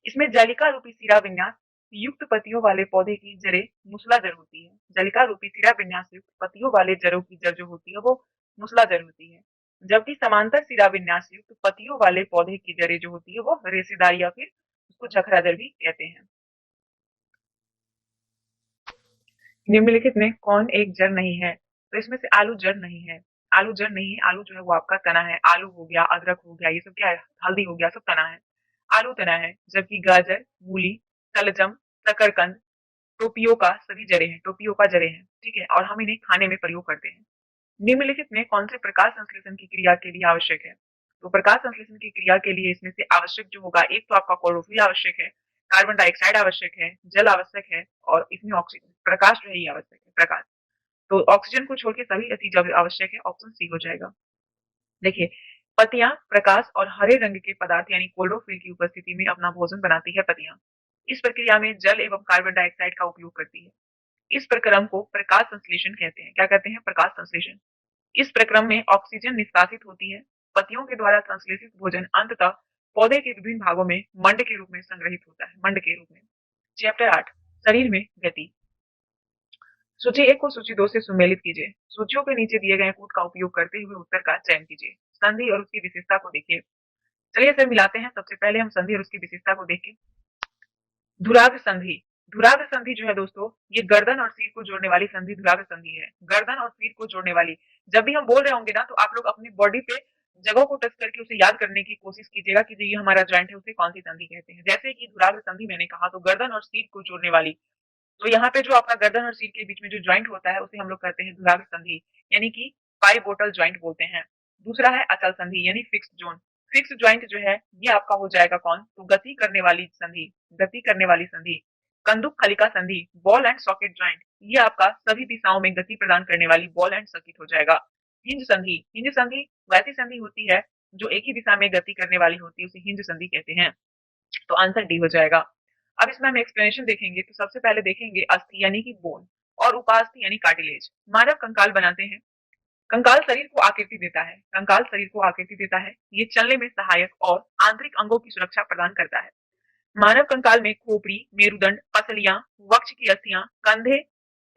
इसमें जालिका रूपी सिरा विन्यास युक्त पत्तियों वाले पौधे की जड़ें मूसला जड़ होती है। जालिका रूपी सिरा विन्यास युक्त पत्तियों वाले जड़ों की जड़ जो होती है वो मूसला जड़ होती है, जबकि समांतर सिरा विन्यास युक्त पत्तियों वाले पौधे की जड़ें जो होती है वो रेशेदार या फिर उसको झखरा जड़ भी कहते हैं। निम्नलिखित में कौन एक जड़ नहीं है? तो इसमें से आलू जड़ नहीं है। आलू जड़ नहीं है। आलू जो है वो आपका तना है। आलू हो गया, अदरक हो गया, ये सब क्या है? हल्दी हो गया, सब तना है। आलू तना है। जबकि गाजर, मूली, शलजम, शकरकंद, टोपियोका सभी जड़ें हैं। टोपियोका जड़ें हैं, ठीक है, और हम इन्हें खाने में प्रयोग करते हैं। निम्नलिखित में कौन से प्रकाश संश्लेषण की क्रिया के लिए आवश्यक है? तो प्रकाश संश्लेषण की क्रिया के लिए इसमें से आवश्यक जो होगा, एक तो आपका क्लोरोफिल आवश्यक है, कार्बन डाइऑक्साइड आवश्यक है, जल आवश्यक है और इसमें ऑक्सीजन, प्रकाश जो है ये आवश्यक है, प्रकाश। तो ऑक्सीजन को छोड़ के सभी चीज आवश्यक है। ऑप्शन सी हो जाएगा। देखिए, पत्तियां प्रकाश और हरे रंग के पदार्थ यानी क्लोरोफिल की उपस्थिति में अपना भोजन बनाती है। पत्तियां इस प्रक्रिया में जल एवं कार्बन डाइऑक्साइड का उपयोग करती है। इस प्रक्रम को प्रकाश संश्लेषण कहते हैं। क्या कहते हैं? प्रकाश संश्लेषण। इस प्रक्रम में ऑक्सीजन निष्कासित होती है। पत्तियों के द्वारा संश्लेषित भोजन अंततः पौधे के विभिन्न भागों में मंड के रूप में संग्रहित होता है। मंड के रूप में। चैप्टर 8 शरीर में गति। सूची 1 को सूची 2 से सुमेलित कीजिए। सूचियों के नीचे दिए गए कूट का उपयोग करते हुए उत्तर का चयन कीजिए। संधि और उसकी विशेषता को देखिए। चलिए इसे मिलाते हैं। सबसे पहले हम संधि और उसकी विशेषता को देखें। धुराग्र संधि। धुराग्र संधि जो है दोस्तों, ये गर्दन और सिर को जोड़ने वाली संधि धुराग्र संधि है। गर्दन और सिर को जोड़ने वाली। जब भी हम बोल रहे होंगे ना, तो आप लोग अपनी बॉडी पे जगह को टच करके उसे याद करने की कोशिश कीजिएगा कि जो ये हमारा जॉइंट है उसे कौन सी संधि कहते हैं। जैसे कि धुराग्र संधि मैंने कहा, तो गर्दन और सिर को जोड़ने वाली। तो यहाँ पे जो आपका गर्दन और सिर के बीच में जो जॉइंट होता है उसे हम लोग कहते हैं धुराग्र संधि, यानी कि पाइवोटल जॉइंट बोलते हैं। दूसरा है अचल संधि यानी फिक्स्ड जोन। फिक्स्ड जॉइंट जो है ये आपका हो जाएगा कौन, तो गति करने वाली संधि, गति करने वाली संधि। कंदुक खलिका संधि, बॉल एंड सॉकेट जॉइंट, ये आपका सभी दिशाओं में गति प्रदान करने वाली बॉल एंड सॉकेट हो जाएगा। हिंज संधि, हिंज संधि वैसी संधि होती है जो एक ही दिशा में गति करने वाली होती है, उसे हिंज संधि कहते हैं। तो आंसर डी हो जाएगा। अब इसमें हम एक्सप्लेनेशन देखेंगे, तो सबसे पहले देखेंगे अस्थि यानी कि बोन और उपास्थि यानी कार्टिलेज। मानव कंकाल बनाते हैं। कंकाल शरीर को आकृति देता है, कंकाल शरीर को आकृति देता है। ये चलने में सहायक और आंतरिक अंगों की सुरक्षा प्रदान करता है। मानव कंकाल में खोपड़ी, मेरुदंड, पसलियां, वक्ष की अस्थियां, कंधे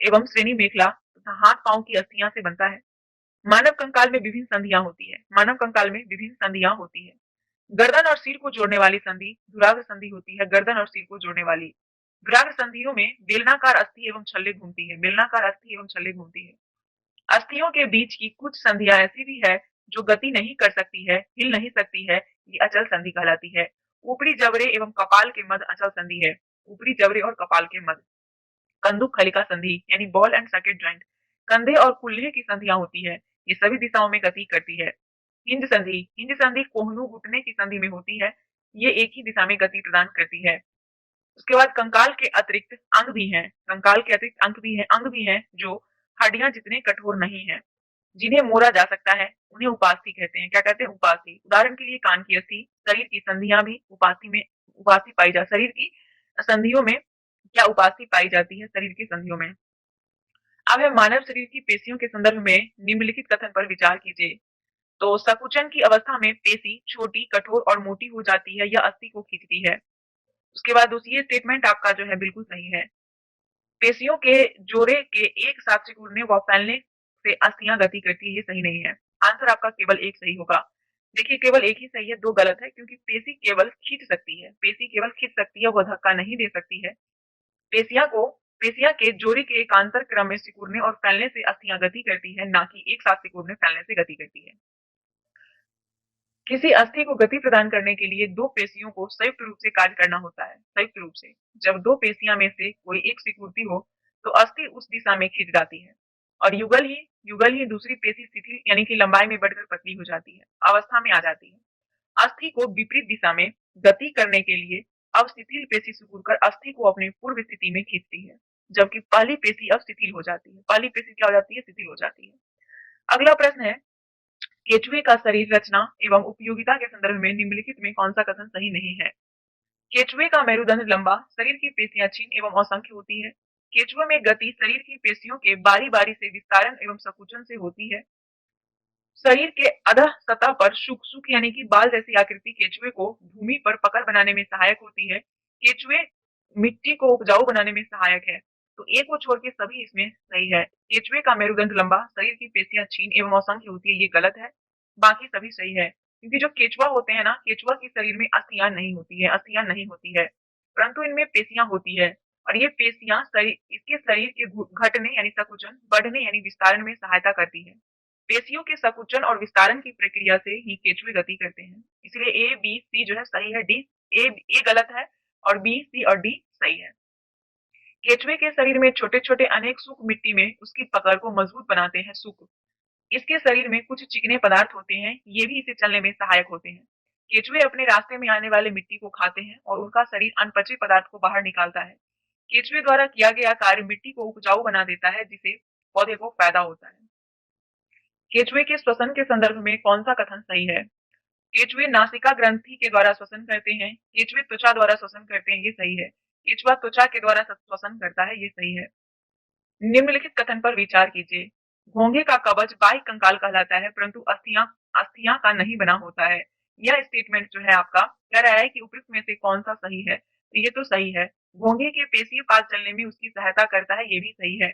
एवं श्रेणी मेखला तथा हाथ पांव की अस्थियां से बनता है। मानव कंकाल में विभिन्न संधियां होती है, मानव कंकाल में विभिन्न संधियां होती है। गर्दन और सिर को जोड़ने वाली संधि धुराग्र संधि होती है, गर्दन और सिर को जोड़ने वाली। धुराग्र संधियों में बेलनाकार अस्थि एवं छल्ले घूमती है, बेलनाकार अस्थि एवं छल्ले घूमती है। अस्थियों के बीच की कुछ संधियां ऐसी भी है जो गति नहीं कर सकती है, हिल नहीं सकती है, ये अचल संधि कहलाती है। ऊपरी जबड़े एवं कपाल के मध्य अचल संधि है, ऊपरी जबड़े और कपाल के मध्य। कंदुक खलिका संधि यानी बॉल एंड सॉकेट जॉइंट, कंधे और कुल्हे की संधियां होती है, ये सभी दिशाओं में गति करती है। हिंज संधि, हिंज संधि कोहनू घुटने की संधि में होती है, ये एक ही दिशा में गति प्रदान करती है। उसके बाद कंकाल के अतिरिक्त अंग भी हैं, कंकाल के अतिरिक्त अंग भी हैं जो हड्डियां जितने कठोर नहीं है, जिन्हें मोड़ा जा सकता है, उन्हें उपास्थि कहते हैं। क्या कहते हैं? उपास्थि। उदाहरण के लिए कान की अस्थि, शरीर की संधियां भी उपास्थि पाई जा, शरीर की संधियों में क्या उपास्थि पाई जाती है? शरीर की संधियों में। अब है मानव शरीर की पेशियों के संदर्भ में निम्नलिखित कथन पर विचार कीजिए। तो संकुचन की अवस्था में पेशी छोटी, कठोर और मोटी हो जाती है, यह अस्थि को खींचती है। उसके बाद दूसरी स्टेटमेंट आपका जो है बिल्कुल सही है। पेशियों के जोड़े के एक साथ सिकुड़ने व फैलने से अस्थियां गति करती है, ये सही नहीं है। आंसर आपका केवल एक सही होगा। देखिए केवल एक ही सही है, दो गलत है, क्योंकि पेशी केवल खींच सकती है, पेशी केवल खींच सकती है, वह धक्का नहीं दे सकती है। पेशियां को पेशियां के जोड़े के एकांतर क्रम में सिकुड़ने और फैलने से अस्थियां गति करती है, ना कि एक साथ सिकुड़ने फैलने से गति करती है। किसी अस्थि को गति प्रदान करने के लिए दो पेशियों को संयुक्त रूप से कार्य करना होता है, संयुक्त रूप से। जब दो पेशियां में से कोई एक सिकुड़ती हो तो अस्थि उस दिशा में खींच जाती है, और युगल ही दूसरी पेशी शिथिल यानी कि लंबाई में बढ़कर पतली हो जाती है, अवस्था में आ जाती है। अस्थि को विपरीत दिशा में गति करने के लिए अब शिथिल पेशी सिकुड़कर अस्थि को अपनी पूर्व स्थिति में खींचती है, जबकि पहली पेशी अब शिथिल हो जाती है, पहली पेशी क्या हो जाती है? शिथिल हो जाती है। अगला प्रश्न है, केचुए का शरीर रचना एवं उपयोगिता के संदर्भ में निम्नलिखित में कौन सा कथन सही नहीं है? केचुए का मेरुदंड लंबा, शरीर की पेशियां क्षीण एवं असंख्य होती है। केचुए में गति शरीर की पेशियों के बारी बारी से विस्तारण एवं संकुचन से होती है। शरीर के अधः सतह पर शुक यानी कि बाल जैसी आकृति केचुए को भूमि पर पकड़ बनाने में सहायक होती है। केचुए मिट्टी को उपजाऊ बनाने में सहायक है। तो एक को छोड़ के सभी इसमें सही है। केचुए का मेरुदंड लंबा, शरीर की पेशियां क्षीण एवं असंख्य होती है, ये गलत है। बाकी सभी सही है, क्योंकि जो केचुआ होते हैं ना, केचुआ के शरीर में अस्थियां नहीं होती है, अस्थियां नहीं होती है, परंतु इनमें पेशियां होती है। और ये पेशियां शरीर इसके शरीर के घटने यानी संकुचन, बढ़ने यानी विस्तारण में सहायता करती है। पेशियों के संकुचन और विस्तारण की प्रक्रिया से ही केचुए गति करते हैं। इसलिए ए बी सी जो है सही है, डी ए गलत है और बी सी और डी सही है। केचुए के शरीर में छोटे छोटे अनेक सुख मिट्टी में उसकी पकड़ को मजबूत बनाते हैं। सुख, इसके शरीर में कुछ चिकने पदार्थ होते हैं, ये भी इसे चलने में सहायक होते हैं। केचुए अपने रास्ते में आने वाले मिट्टी को खाते हैं और उनका शरीर अनपचे पदार्थ को बाहर निकालता है। केचुए द्वारा किया गया कार्य मिट्टी को उपजाऊ बना देता है, जिसे पौधे को फायदा होता है। केचुए के श्वसन के संदर्भ में कौन सा कथन सही है? केचुए नासिका ग्रंथि के द्वारा श्वसन करते हैं, केचुए त्वचा द्वारा श्वसन करते हैं, ये सही है। केचुआ त्वचा के द्वारा श्वसन करता है, ये सही है। निम्नलिखित कथन पर विचार कीजिए। घोंघे का कवच बाह्य कंकाल कहलाता है, परंतु अस्थियां अस्थियां का नहीं बना होता है। यह स्टेटमेंट जो है आपका कह रहा है कि उपयुक्त में से कौन सा सही है? तो ये तो सही है। घोंघे के पेशीय पास चलने में उसकी सहायता करता है, ये भी सही है।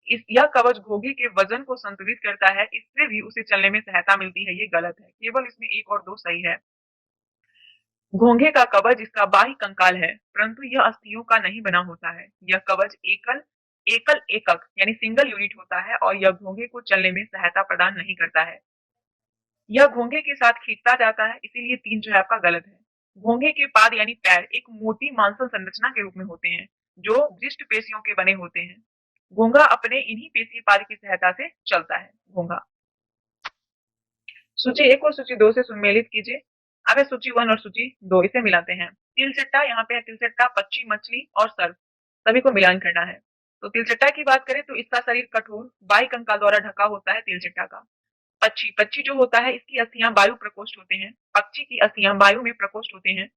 इस यह कवच घोंघे के वजन को संतुलित करता है, इससे भी उसे चलने में सहायता मिलती है, ये गलत है। केवल इसमें एक और दो सही है। घोंघे का कवच इसका बाह्य कंकाल है, परंतु यह अस्थियों का नहीं बना होता है। यह कवच एकल एकल एकक यानी सिंगल यूनिट होता है और यह घोंघे को चलने में सहायता प्रदान नहीं करता है। यह घोंघे के साथ खींचता जाता है, इसीलिए 3 जो है आपका गलत है। घोंघे के पाद यानी पैर एक मोटी मांसल संरचना के रूप में होते हैं, जो दृष्ट पेशियों के बने होते हैं। घोंघा अपने इन्हीं पेशीय पाद की सहायता से चलता है। घोंघा। सूची 1 और सूची 2 से सुमेलित कीजिए। अब है सूची 1 और सूची 2, इसे मिलाते हैं। तिलचट्टा, यहाँ पे है तिलचट्टा, पक्षी, मछली और सर्प, सभी को मिलान करना है। तो तिलचट्टा की बात करें तो इसका शरीर कठोर बाह्य कंकाल द्वारा ढका होता है तिलचट्टा का। पक्षी, पक्षी जो होता है इसकी अस्थियां वायु प्रकोष्ठ होते हैं, पक्षी की अस्थियां वायु में प्रकोष्ठ होते हैं।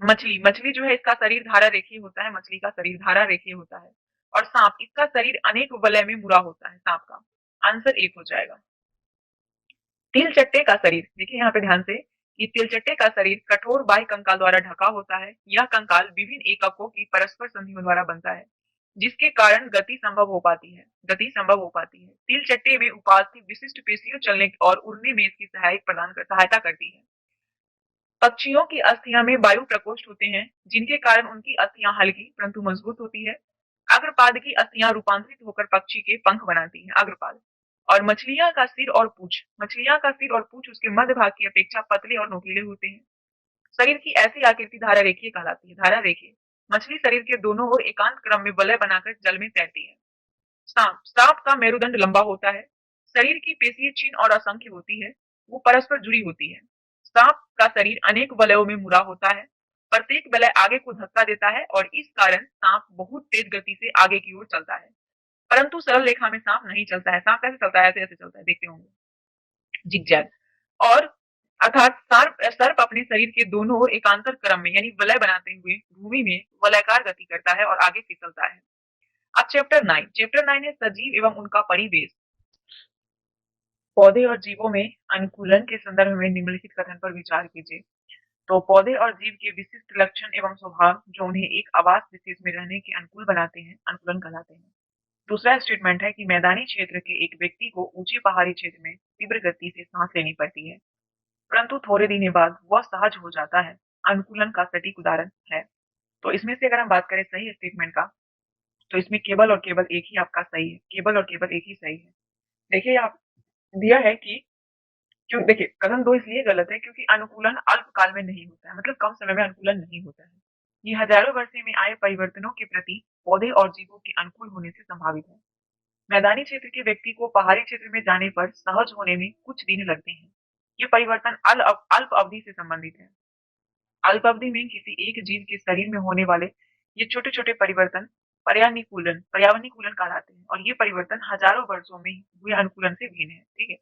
मछली, मछली जो है इसका शरीर धारा रेखीय होता है, मछली का शरीर धारा रेखीय होता है। और सांप, इसका शरीर अनेक वलय में मुड़ा होता है सांप का। आंसर 1 हो जाएगा। तिलचट्टे का शरीर, देखिए यहाँ पे ध्यान से कि तिलचट्टे का शरीर कठोर बाह्य कंकाल द्वारा ढका होता है। यह कंकाल विभिन्न एककों की परस्पर संधियों द्वारा बनता है, जिसके कारण गति संभव हो पाती है। गति संभव हो पाती है। तिलचट्टे में उपास्थि विशिष्ट पेशियों चलने और उड़ने में इसकी सहायता करती है। पक्षियों की अस्थियां में वायु प्रकोष्ठ होते हैं, जिनके कारण उनकी अस्थियां हल्की परंतु मजबूत होती है। अग्रपाद की अस्थियां रूपांतरित होकर पक्षी के पंख बनाती हैं, अग्रपाद। और मछलियां का सिर और पूंछ, मछलियां का सिर और पूंछ उसके मध्य भाग की अपेक्षा पतले और नुकीले होते हैं। शरीर की ऐसी आकृति धारा रेखीय कहलाती है, धारा रेखीय। मछली शरीर के दोनों ओर एकांत क्रम में वलय बनाकर जल में तैरती है। सांप, सांप का मेरुदंड लंबा होता है। शरीर की पेशीय क्षीण और असंख्य होती है, वो परस्पर जुड़ी होती है। सांप का शरीर अनेक वलयों में मुड़ा होता है, प्रत्येक वलय आगे को धक्का देता है और इस कारण सांप बहुत तेज गति से आगे की ओर चलता है। परंतु सरल रेखा में सांप नहीं चलता है। सांप कैसे चलता है? ऐसे ऐसे चलता है, देखते होंगे, जिगजैग। और अर्थात सर्प सर्प अपने शरीर के दोनों ओर एकांतर क्रम में यानी वलय बनाते हुए भूमि में वलयाकार गति करता है और आगे फिसलता है। अब चैप्टर 9 है सजीव एवं उनका परिवेश। पौधे और जीवों में अनुकूलन के संदर्भ में निम्नलिखित कथन पर विचार कीजिए। तो पौधे और जीव के विशिष्ट लक्षण एवं स्वभाव जो उन्हें एक आवास विशेष में रहने के अनुकूल बनाते हैं, अनुकूलन कहलाते हैं। दूसरा स्टेटमेंट है कि मैदानी क्षेत्र के एक व्यक्ति को ऊंचे पहाड़ी क्षेत्र में तीव्र गति से सांस लेनी पड़ती है, परंतु थोड़े दिनों बाद वह सहज हो जाता है। अनुकूलन का सटीक उदाहरण है। तो इसमें से अगर हम बात करें सही स्टेटमेंट का, तो इसमें केवल और केवल एक ही आपका सही है, केवल और केवल एक ही सही है। देखिए आप दिया है कि क्यों, देखिए कथन 2 इसलिए गलत है क्योंकि अनुकूलन अल्पकाल में नहीं होता है, मतलब कम समय में अनुकूलन नहीं होता है। ये हजारों वर्षों में आए परिवर्तनों के प्रति पौधे और जीवों के अनुकूल होने से संभावित है। मैदानी क्षेत्र के व्यक्ति को पहाड़ी क्षेत्र में जाने पर सहज होने में कुछ दिन लगते हैं। ये परिवर्तन अल्प अवधि से संबंधित है। अल्प अवधि में किसी एक जीव के शरीर में होने वाले ये छोटे छोटे परिवर्तन पर्यावरणीकूलन कहलाते हैं और ये परिवर्तन हजारों वर्षों में हुए अनुकूलन से भिन्न है। ठीक है।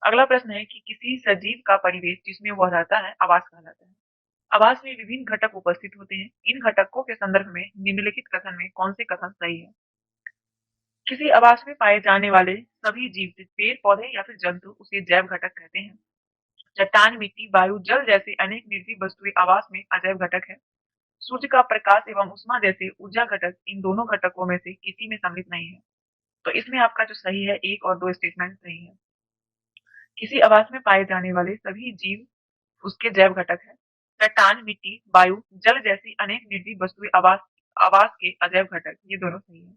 अगला प्रश्न है कि किसी सजीव का परिवेश जिसमें वह रहता है आवास कहलाता है। आवास में विभिन्न घटक उपस्थित होते हैं। इन घटकों के संदर्भ में निम्नलिखित कथन में कौन से कथन सही है? किसी आवास में पाए जाने वाले सभी जीव, पेड़ पौधे या फिर जंतु उसे जैव घटक कहते हैं। चट्टान, मिट्टी, वायु, जल जैसे अनेक निर्जीव वस्तुएं आवास में अजैव घटक है। सूर्य का प्रकाश एवं उष्मा जैसे ऊर्जा घटक इन दोनों घटकों में से किसी में सम्मिलित नहीं है। तो इसमें आपका जो सही है 1 और 2 स्टेटमेंट सही है। किसी आवास में पाए जाने वाले सभी जीव उसके जैव घटक है। चट्टान, मिट्टी, वायु, जल जैसी अनेक निर्जीव वस्तुएं आवास आवास के अजैव घटक, ये दोनों सही है।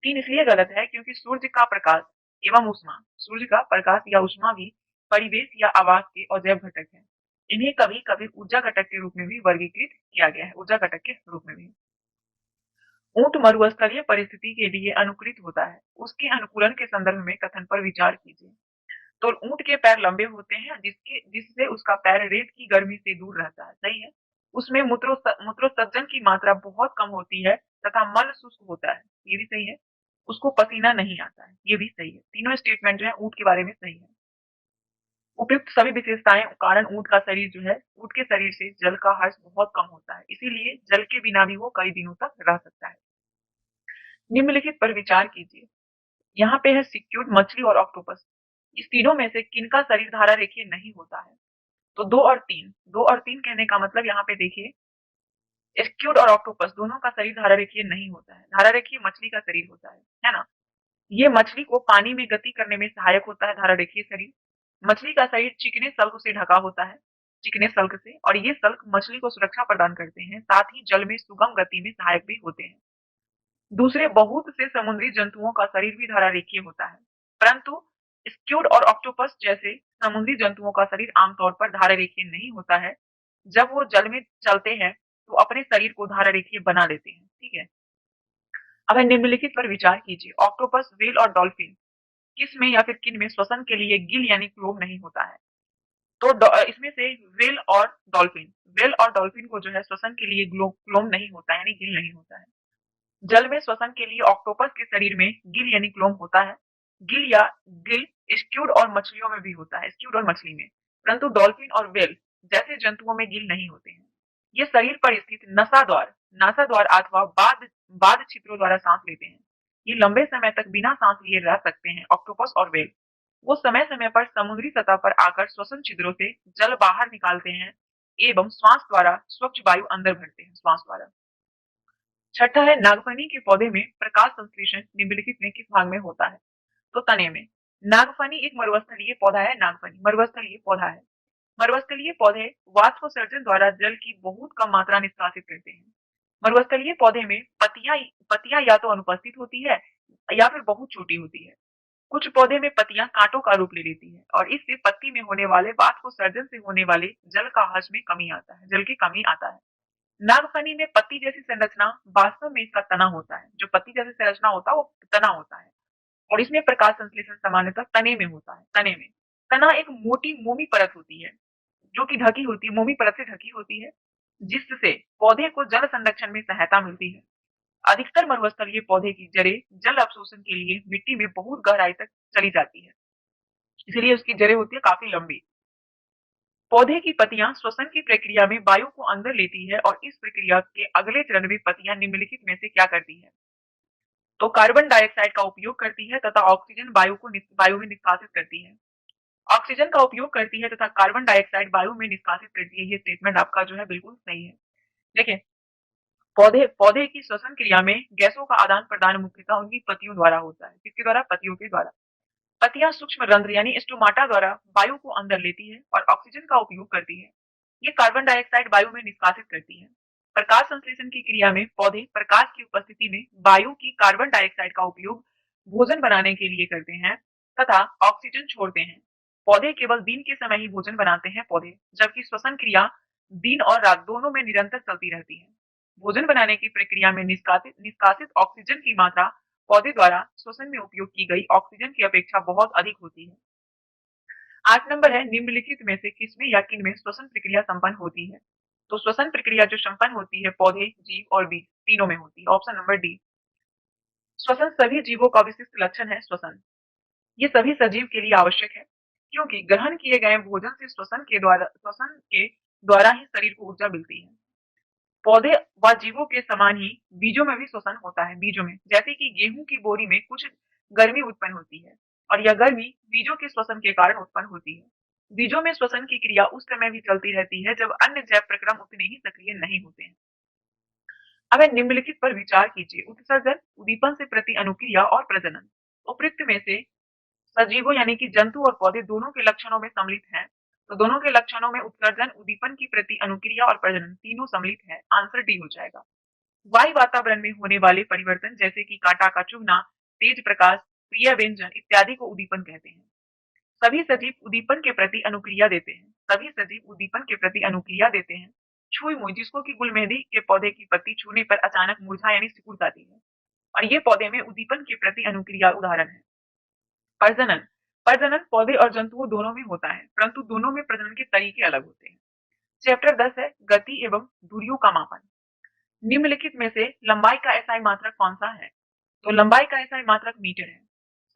3 इसलिए गलत है क्योंकि सूर्य का प्रकाश एवं उष्मा, सूर्य का प्रकाश या उष्मा भी परिवेश या आवास के अजैव घटक है। इन्हें कभी कभी ऊर्जा घटक के रूप में भी वर्गीकृत किया गया है, ऊर्जा घटक के रूप में भी। ऊंट मरुस्थलीय परिस्थिति के लिए अनुकूलित होता है, उसके अनुकूलन के संदर्भ में कथन पर विचार कीजिए। तो ऊंट के पैर लंबे होते हैं जिससे उसका पैर रेत की गर्मी से दूर रहता है, सही है। उसमें मूत्रोत्सर्जन की मात्रा बहुत कम होती है तथा मल शुष्क होता है, ये भी सही है। उसको पसीना नहीं आता है, ये भी सही है। तीनों स्टेटमेंट जो है ऊंट के बारे में सही है। उपयुक्त सभी विशेषताएं कारण ऊंट का शरीर जो है, ऊंट के शरीर से जल का हर्ष बहुत कम होता है, इसीलिए जल के बिना भी वो कई दिनों तक रह सकता है। निम्नलिखित पर विचार कीजिए। यहाँ पे है सिक्यूड, मछली और ऑक्टोपस। इस तीनों में से किनका शरीर धारा रेखीय नहीं होता है? तो 2 और 3 कहने का मतलब यहाँ पे देखिए, स्क्यूड और ऑक्टोपस दोनों का शरीर धारा रेखीय नहीं होता है। धारा रेखीय मछली का शरीर होता है ना। ये मछली को पानी में गति करने में सहायक होता है, धारा रेखीय शरीर। मछली का शरीर चिकने सल्क से ढका होता है। चिकने सल्क से, और ये सल्क मछली को सुरक्षा प्रदान करते हैं, साथ ही जल में सुगम गति में सहायक भी होते हैं। दूसरे बहुत से समुद्री जंतुओं का शरीर भी धारा रेखीय होता है, परंतु स्क्यूड और ऑक्टोपस जैसे समुद्री जंतुओं का शरीर आमतौर पर धारा रेखीय नहीं होता है। जब वो जल में चलते हैं तो अपने शरीर को धारा रेखीय बना लेते हैं। ठीक है, अब निम्नलिखित पर विचार कीजिए। ऑक्टोपस, व्हेल और डॉल्फिन किस में या फिर किन में श्वसन के लिए गिल यानी क्लोम नहीं होता है? तो इसमें से व्हेल और डॉल्फिन को जो है श्वसन के लिए क्लोम नहीं होता है, यानी गिल नहीं होता है। जल में श्वसन के लिए ऑक्टोपस के शरीर में गिल यानी क्लोम होता है। गिल स्क्यूड और मछलियों में भी होता है, स्क्यूड और मछली में, परंतु डॉल्फिन और व्हेल जैसे जंतुओं में गिल नहीं होते हैं। ये शरीर पर स्थित नासाद्वार अथवा बाध छिद्रों द्वारा सांस लेते हैं। ये लंबे समय तक बिना सांस लिए रह सकते हैं। ऑक्टोपस और व्हेल वो समय समय पर समुद्री सतह पर आकर श्वसन छिद्रों से जल बाहर निकालते हैं एवं श्वास द्वारा स्वच्छ वायु अंदर भरते हैं, श्वास द्वारा। छठा है, नागफनी के पौधे में प्रकाश संश्लेषण निम्नलिखित में किस भाग में होता है? तो तने में। नागफनी एक मरुस्थलीय पौधा है। नागफनी मरुस्थलीय पौधा है। मरुस्थलीय पौधे वाष्पोत्सर्जन द्वारा जल की बहुत कम मात्रा निष्कासित करते हैं। मरुस्थलीय पौधे में पतियां या तो अनुपस्थित होती है या फिर बहुत छोटी होती है। कुछ पौधे में पत्तियां कांटों का रूप ले लेती है और इससे पत्ती में होने वाले वाष्पोत्सर्जन से होने वाले जल का हज में कमी आता है, जल की कमी आता है। नागफनी में पत्ती जैसी संरचना वास्तव में इसका तना होता है। जो पत्ती जैसी संरचना होता है वो तना होता है, और इसमें प्रकाश संश्लेषण सामान्यतः तने में होता है। तने में तना एक मोटी मोमी परत होती है, जो कि ढकी होती है, मोमी परत से ढकी होती है, जिससे पौधे को जल संरक्षण में सहायता मिलती है। अधिकतर मरुस्थलीय पौधे की जड़ें जल अवशोषण के लिए मिट्टी में बहुत गहराई तक चली जाती है, इसलिए उसकी जड़ें होती है काफी लंबी। पौधे की पत्तियां श्वसन की प्रक्रिया में वायु को अंदर लेती है, और इस प्रक्रिया के अगले चरण में पत्तियां निम्नलिखित में से क्या करती है? तो कार्बन डाइऑक्साइड का उपयोग करती है तथा ऑक्सीजन वायु में निष्कासित करती है। ऑक्सीजन का उपयोग करती है तथा कार्बन डाइऑक्साइड वायु में निष्कासित करती है। ये स्टेटमेंट आपका जो है बिल्कुल सही है। देखिए, पौधे पौधे की श्वसन क्रिया में गैसों का आदान प्रदान मुख्यतः उनकी पत्तियों द्वारा होता है। किसके द्वारा? पत्तियों के द्वारा। पत्तियां सूक्ष्म रंध्र यानी स्टोमाटा द्वारा वायु को अंदर लेती है और ऑक्सीजन का उपयोग करती है। ये कार्बन डाइऑक्साइड वायु में निष्कासित करती है। प्रकाश संश्लेषण की क्रिया में पौधे प्रकाश की उपस्थिति में वायु की कार्बन डाइऑक्साइड का उपयोग भोजन बनाने के लिए करते हैं तथा ऑक्सीजन छोड़ते हैं। पौधे केवल दिन के समय ही भोजन बनाते हैं पौधे, जबकि श्वसन क्रिया दिन और रात दोनों में निरंतर चलती रहती है। भोजन बनाने की प्रक्रिया में निष्कासित निष्कासित ऑक्सीजन की मात्रा पौधे द्वारा श्वसन में उपयोग की गई ऑक्सीजन की अपेक्षा बहुत अधिक होती है। 8 नंबर है, निम्नलिखित में से किसमें या किन में श्वसन प्रक्रिया संपन्न होती है? तो श्वसन प्रक्रिया जो संपन्न होती है पौधे, जीव और बीज तीनों में होती है। Option number D. श्वसन सभी जीवों का विशिष्ट लक्षण है। श्वसन ये सभी सजीव के लिए आवश्यक है, क्योंकि ग्रहण किए गए भोजन से श्वसन के द्वारा ही शरीर को ऊर्जा मिलती है। पौधे व जीवों के समान ही बीजों में भी श्वसन होता है। बीजों में जैसे कि गेहूं की बोरी में कुछ गर्मी उत्पन्न होती है, और यह गर्मी बीजों के श्वसन के कारण उत्पन्न होती है। बीजों में श्वसन की क्रिया उस समय भी चलती रहती है जब अन्य जैव प्रक्रम उतने ही सक्रिय नहीं होते हैं। अब निम्नलिखित पर विचार कीजिए। उत्सर्जन, उद्दीपन से प्रति अनुक्रिया और प्रजनन। उपयुक्त में से सजीवों यानी कि जंतु और पौधे दोनों के लक्षणों में सम्मिलित हैं। तो दोनों के लक्षणों में उत्सर्जन, उद्दीपन की प्रति अनुक्रिया और प्रजनन तीनों सम्मिलित है। आंसर डी हो जाएगा। वायु वातावरण में होने वाले परिवर्तन जैसे कि कांटा का चुभना, तेज प्रकाश, प्रिय व्यंजन इत्यादि को उद्दीपन कहते हैं। सभी सजीव उद्दीपन के प्रति अनुक्रिया देते हैं। सभी सजीव उद्दीपन के प्रति अनुक्रिया देते हैं। छुई मुई, जिसको कि गुलमेहंदी के पौधे की पत्ती छूने पर अचानक मुरझा यानी सिकुड़ जाती है, और ये पौधे में उद्दीपन के प्रति अनुक्रिया उदाहरण है। प्रजनन प्रजनन पौधे और जंतुओं दोनों में होता है, परंतु दोनों में प्रजनन के तरीके अलग होते हैं। चैप्टर 10 है, गति एवं दूरियों का मापन। निम्नलिखित में से लंबाई का एसआई मात्रक कौन सा है? तो लंबाई का एसआई मात्रक मीटर है।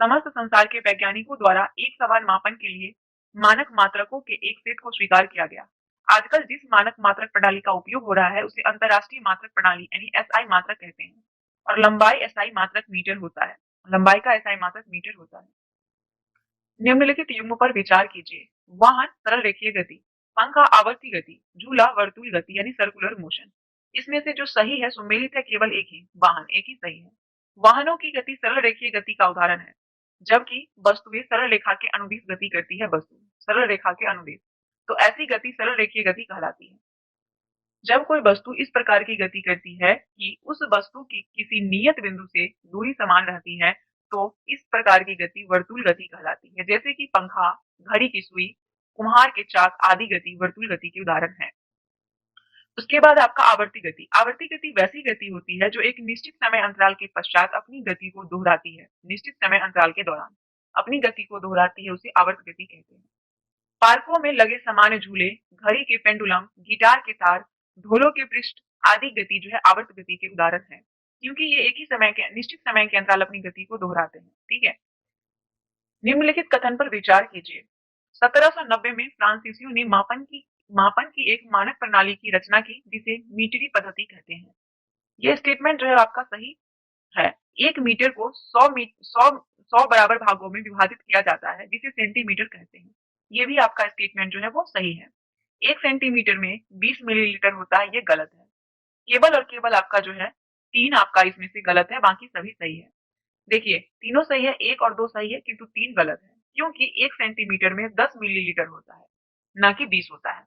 समस्त संसार के वैज्ञानिकों द्वारा एक समान मापन के लिए मानक मात्रकों के एक सेट को स्वीकार किया गया। आजकल जिस मानक मात्रक प्रणाली का उपयोग हो रहा है उसे अंतरराष्ट्रीय मात्रक प्रणाली यानी एसआई मात्रक कहते हैं, और लंबाई एसआई मात्रक मीटर होता है। लंबाई का एसआई मात्रक मीटर होता है। निम्नलिखित युग्म पर विचार कीजिए। वाहन सरल रेखीय गति, पंखा आवर्ती गति, झूला वर्तुल गति यानी सर्कुलर मोशन। इसमें से जो सही है सुमेलित है केवल एक ही, वाहन एक ही सही है। वाहनों की गति सरल रेखीय गति का उदाहरण है, जबकि वस्तुएं सरल रेखा के अनुदिश गति करती है। वस्तु सरल रेखा के अनुदिश। तो ऐसी गति सरल रेखीय गति कहलाती है। जब कोई वस्तु इस प्रकार की गति करती है कि उस वस्तु की किसी नियत बिंदु से दूरी समान रहती है, तो इस प्रकार की गति वर्तुल गति कहलाती है। जैसे कि पंखा, घड़ी की सुई, कुम्हार के चाक आदि गति वर्तुल गति के उदाहरण है। उसके बाद आपका आवर्ती गति। आवर्ती गति वैसी गति होती है जो एक निश्चित समय अंतराल के पश्चात अपनी गति को दोहराती है। निश्चित समय अंतराल के दौरान अपनी गति को दोहराती है, उसे आवर्त गति कहते हैं। पार्कों में लगे सामान्य झूले, घड़ी के पेंडुलम, गिटार के तार, ढोलों के पृष्ठ आदि गति जो है आवर्त गति के उदाहरण है, क्योंकि ये एक ही समय के निश्चित समय के अंतराल अपनी गति को दोहराते हैं। ठीक है, निम्नलिखित कथन पर विचार कीजिए। 1790 में फ्रांसीसियों ने मापन की एक मानक प्रणाली की रचना की जिसे मीटरी पद्धति कहते हैं। यह स्टेटमेंट जो है आपका सही है। एक मीटर को 100 बराबर भागों में विभाजित किया जाता है जिसे सेंटीमीटर कहते हैं। ये भी आपका स्टेटमेंट जो है वो सही है। 1 सेंटीमीटर में 20 मिलीलीटर होता है, ये गलत है। केवल और केवल आपका जो है 3 आपका इसमें से गलत है, बाकी सभी सही है। देखिए तीनों सही है, 1 और 2 सही है, किंतु 3 गलत है, क्योंकि 1 सेंटीमीटर में 10 मिलीलीटर होता है, ना कि 20 होता है।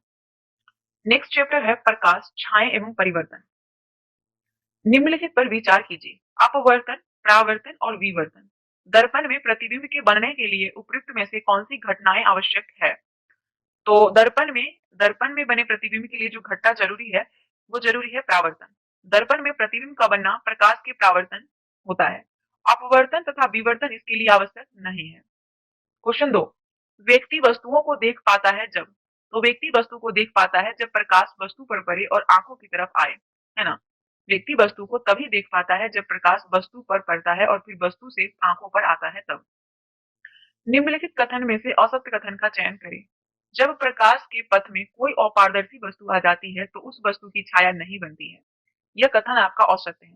नेक्स्ट चैप्टर है प्रकाश, छाए एवं परिवर्तन। निम्नलिखित पर विचार कीजिए। अपवर्तन, परावर्तन और विवर्तन। दर्पण में प्रतिबिंब के बनने के लिए उपयुक्त में से कौन सी घटनाएं आवश्यक है? तो दर्पण में बने प्रतिबिंब के लिए जो घटना जरूरी है वो जरूरी है परावर्तन। दर्पण में प्रतिबिंब का बनना प्रकाश के परावर्तन होता है। अपवर्तन तथा विवर्तन इसके लिए आवश्यक नहीं है। क्वेश्चन 2, व्यक्ति वस्तुओं को देख पाता है जब। तो व्यक्ति वस्तु को देख पाता है जब प्रकाश वस्तु पर पड़े और आंखों की तरफ आए, है ना। व्यक्ति वस्तु को तभी देख पाता है जब प्रकाश वस्तु पर पड़ता है और फिर वस्तु से आंखों पर आता है तब। निम्नलिखित कथन में से असत्य कथन का चयन करें। जब प्रकाश के पथ में कोई अपारदर्शी वस्तु आ जाती है तो उस वस्तु की छाया नहीं बनती है। यह कथन आपका असत्य है।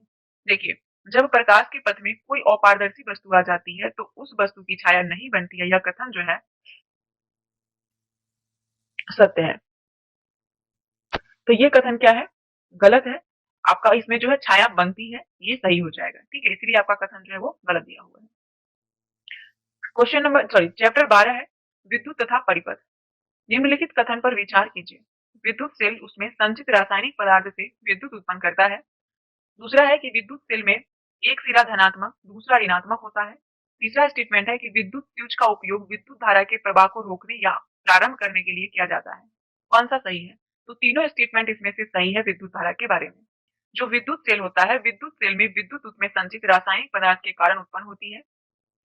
देखिए, जब प्रकाश के पथ में कोई अपारदर्शी वस्तु आ जाती है तो उस वस्तु की छाया नहीं बनती है, यह कथन जो है सत्य है। तो ये कथन क्या है? गलत है। आपका इसमें जो है छाया बनती है, ये सही हो जाएगा। ठीक है, इसलिए आपका कथन जो है वो गलत दिया हुआ है। चैप्टर 12 है विद्युत तथा परिपथ। निम्नलिखित कथन पर विचार कीजिए। विद्युत सेल उसमें संचित रासायनिक पदार्थ से विद्युत उत्पन्न करता है। दूसरा है कि विद्युत सेल में एक सिरा धनात्मक, दूसरा ऋणात्मक होता है। तीसरा स्टेटमेंट है कि विद्युत फ्यूज का उपयोग विद्युत धारा के प्रवाह को रोकने या प्रारंभ करने के लिए किया जाता है। कौन सा सही है? तो तीनों स्टेटमेंट इसमें से सही है विद्युत धारा के बारे में। जो विद्युत सेल होता है, विद्युत सेल में विद्युत उसमें संचित रासायनिक पदार्थ के कारण उत्पन्न होती है।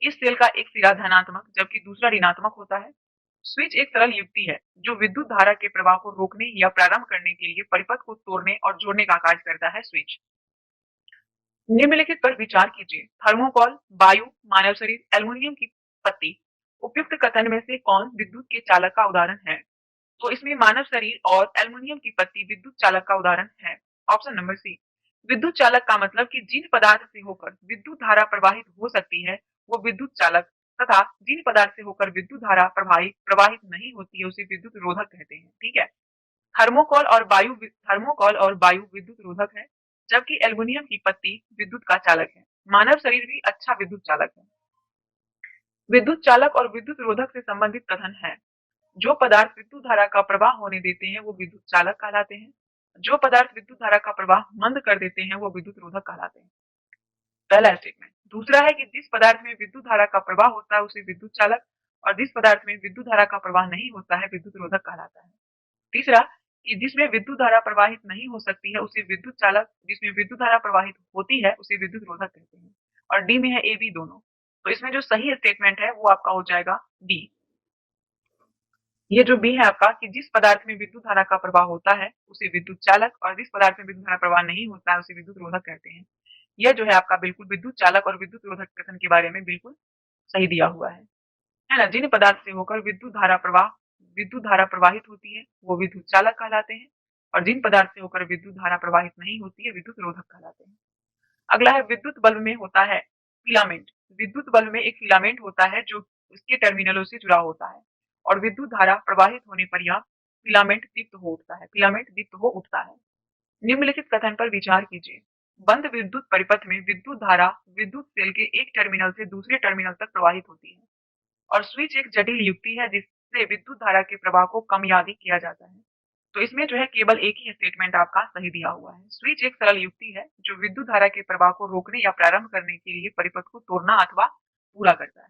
इस सेल का एक सिरा धनात्मक जबकि दूसरा ऋणात्मक होता है। स्विच एक सरल युक्ति है जो विद्युत धारा के प्रवाह को रोकने या प्रारंभ करने के लिए परिपथ को तोड़ने और जोड़ने का कार्य करता है स्विच। निम्नलिखित पर विचार कीजिए। थर्मोकॉल, वायु, मानव शरीर, एल्युमिनियम की पत्ती। उपयुक्त कथन में से कौन विद्युत के चालक का उदाहरण है? तो इसमें मानव शरीर और एल्युमिनियम की पत्ती विद्युत चालक का उदाहरण है। Option number C. विद्युत चालक का मतलब कि जिन पदार्थ से होकर विद्युत धारा प्रवाहित हो सकती है वो विद्युत चालक, तथा जिन पदार्थ से होकर विद्युत धारा प्रवाहित नहीं होती है उसे विद्युत रोधक कहते हैं। ठीक है, थर्मोकॉल और वायु विद्युत रोधक है, जबकि एल्युमिनियम की पत्ती विद्युत का चालक है। मानव शरीर भी अच्छा विद्युत चालक है। विद्युत चालक और विद्युत रोधक से संबंधित कथन है। जो पदार्थ विद्युत धारा का प्रवाह होने देते हैं वो विद्युत चालक कहलाते हैं। जो पदार्थ विद्युत धारा का प्रवाह मंद कर देते हैं वो विद्युत रोधक कहलाते हैं। पहला स्टेटमेंट। दूसरा है कि जिस पदार्थ में विद्युत धारा का प्रवाह होता है उसे विद्युत चालक, और जिस पदार्थ में विद्युत धारा का प्रवाह नहीं होता है विद्युत रोधक कहलाता है। तीसरा कि जिसमें विद्युत धारा प्रवाहित नहीं हो सकती है उसे विद्युत चालक, जिसमें विद्युत धारा प्रवाहित होती है उसे विद्युत रोधक कहते हैं। और डी में है ए बी दोनों। तो इसमें जो सही स्टेटमेंट है वो आपका हो जाएगा बी। ये जो बी है आपका कि जिस पदार्थ में विद्युत धारा का प्रवाह होता है उसे विद्युत चालक, और जिस पदार्थ में विद्युत धारा प्रवाह नहीं होता है उसे विद्युत रोधक कहते हैं। यह जो है आपका बिल्कुल विद्युत चालक और विद्युत रोधक कथन के बारे में बिल्कुल सही दिया हुआ है ना। जिन पदार्थ से होकर विद्युत धारा प्रवाहित होती है वो विद्युत चालक कहलाते हैं, और जिन पदार्थ से होकर विद्युत धारा प्रवाहित नहीं होती है विद्युत रोधक कहलाते हैं। अगला है विद्युत बल्ब में होता है फिलामेंट। विद्युत बल्ब में एक फिलामेंट होता है जो उसके टर्मिनलों से जुड़ा होता है, और विद्युत धारा प्रवाहित होने पर यह फिलामेंट दीप्त हो उठता है। निम्नलिखित कथन पर विचार कीजिए। बंद विद्युत परिपथ में विद्युत धारा विद्युत सेल के एक टर्मिनल से दूसरे टर्मिनल तक प्रवाहित होती है, और स्विच एक जटिल युक्ति है से विद्युत धारा के प्रवाह को कम या अधिक किया जाता है। तो इसमें जो है केवल एक ही स्टेटमेंट आपका सही दिया हुआ है। स्विच एक सरल युक्ति है जो विद्युत धारा के प्रवाह को रोकने या प्रारंभ करने के लिए परिपथ को तोड़ना अथवा पूरा करता है।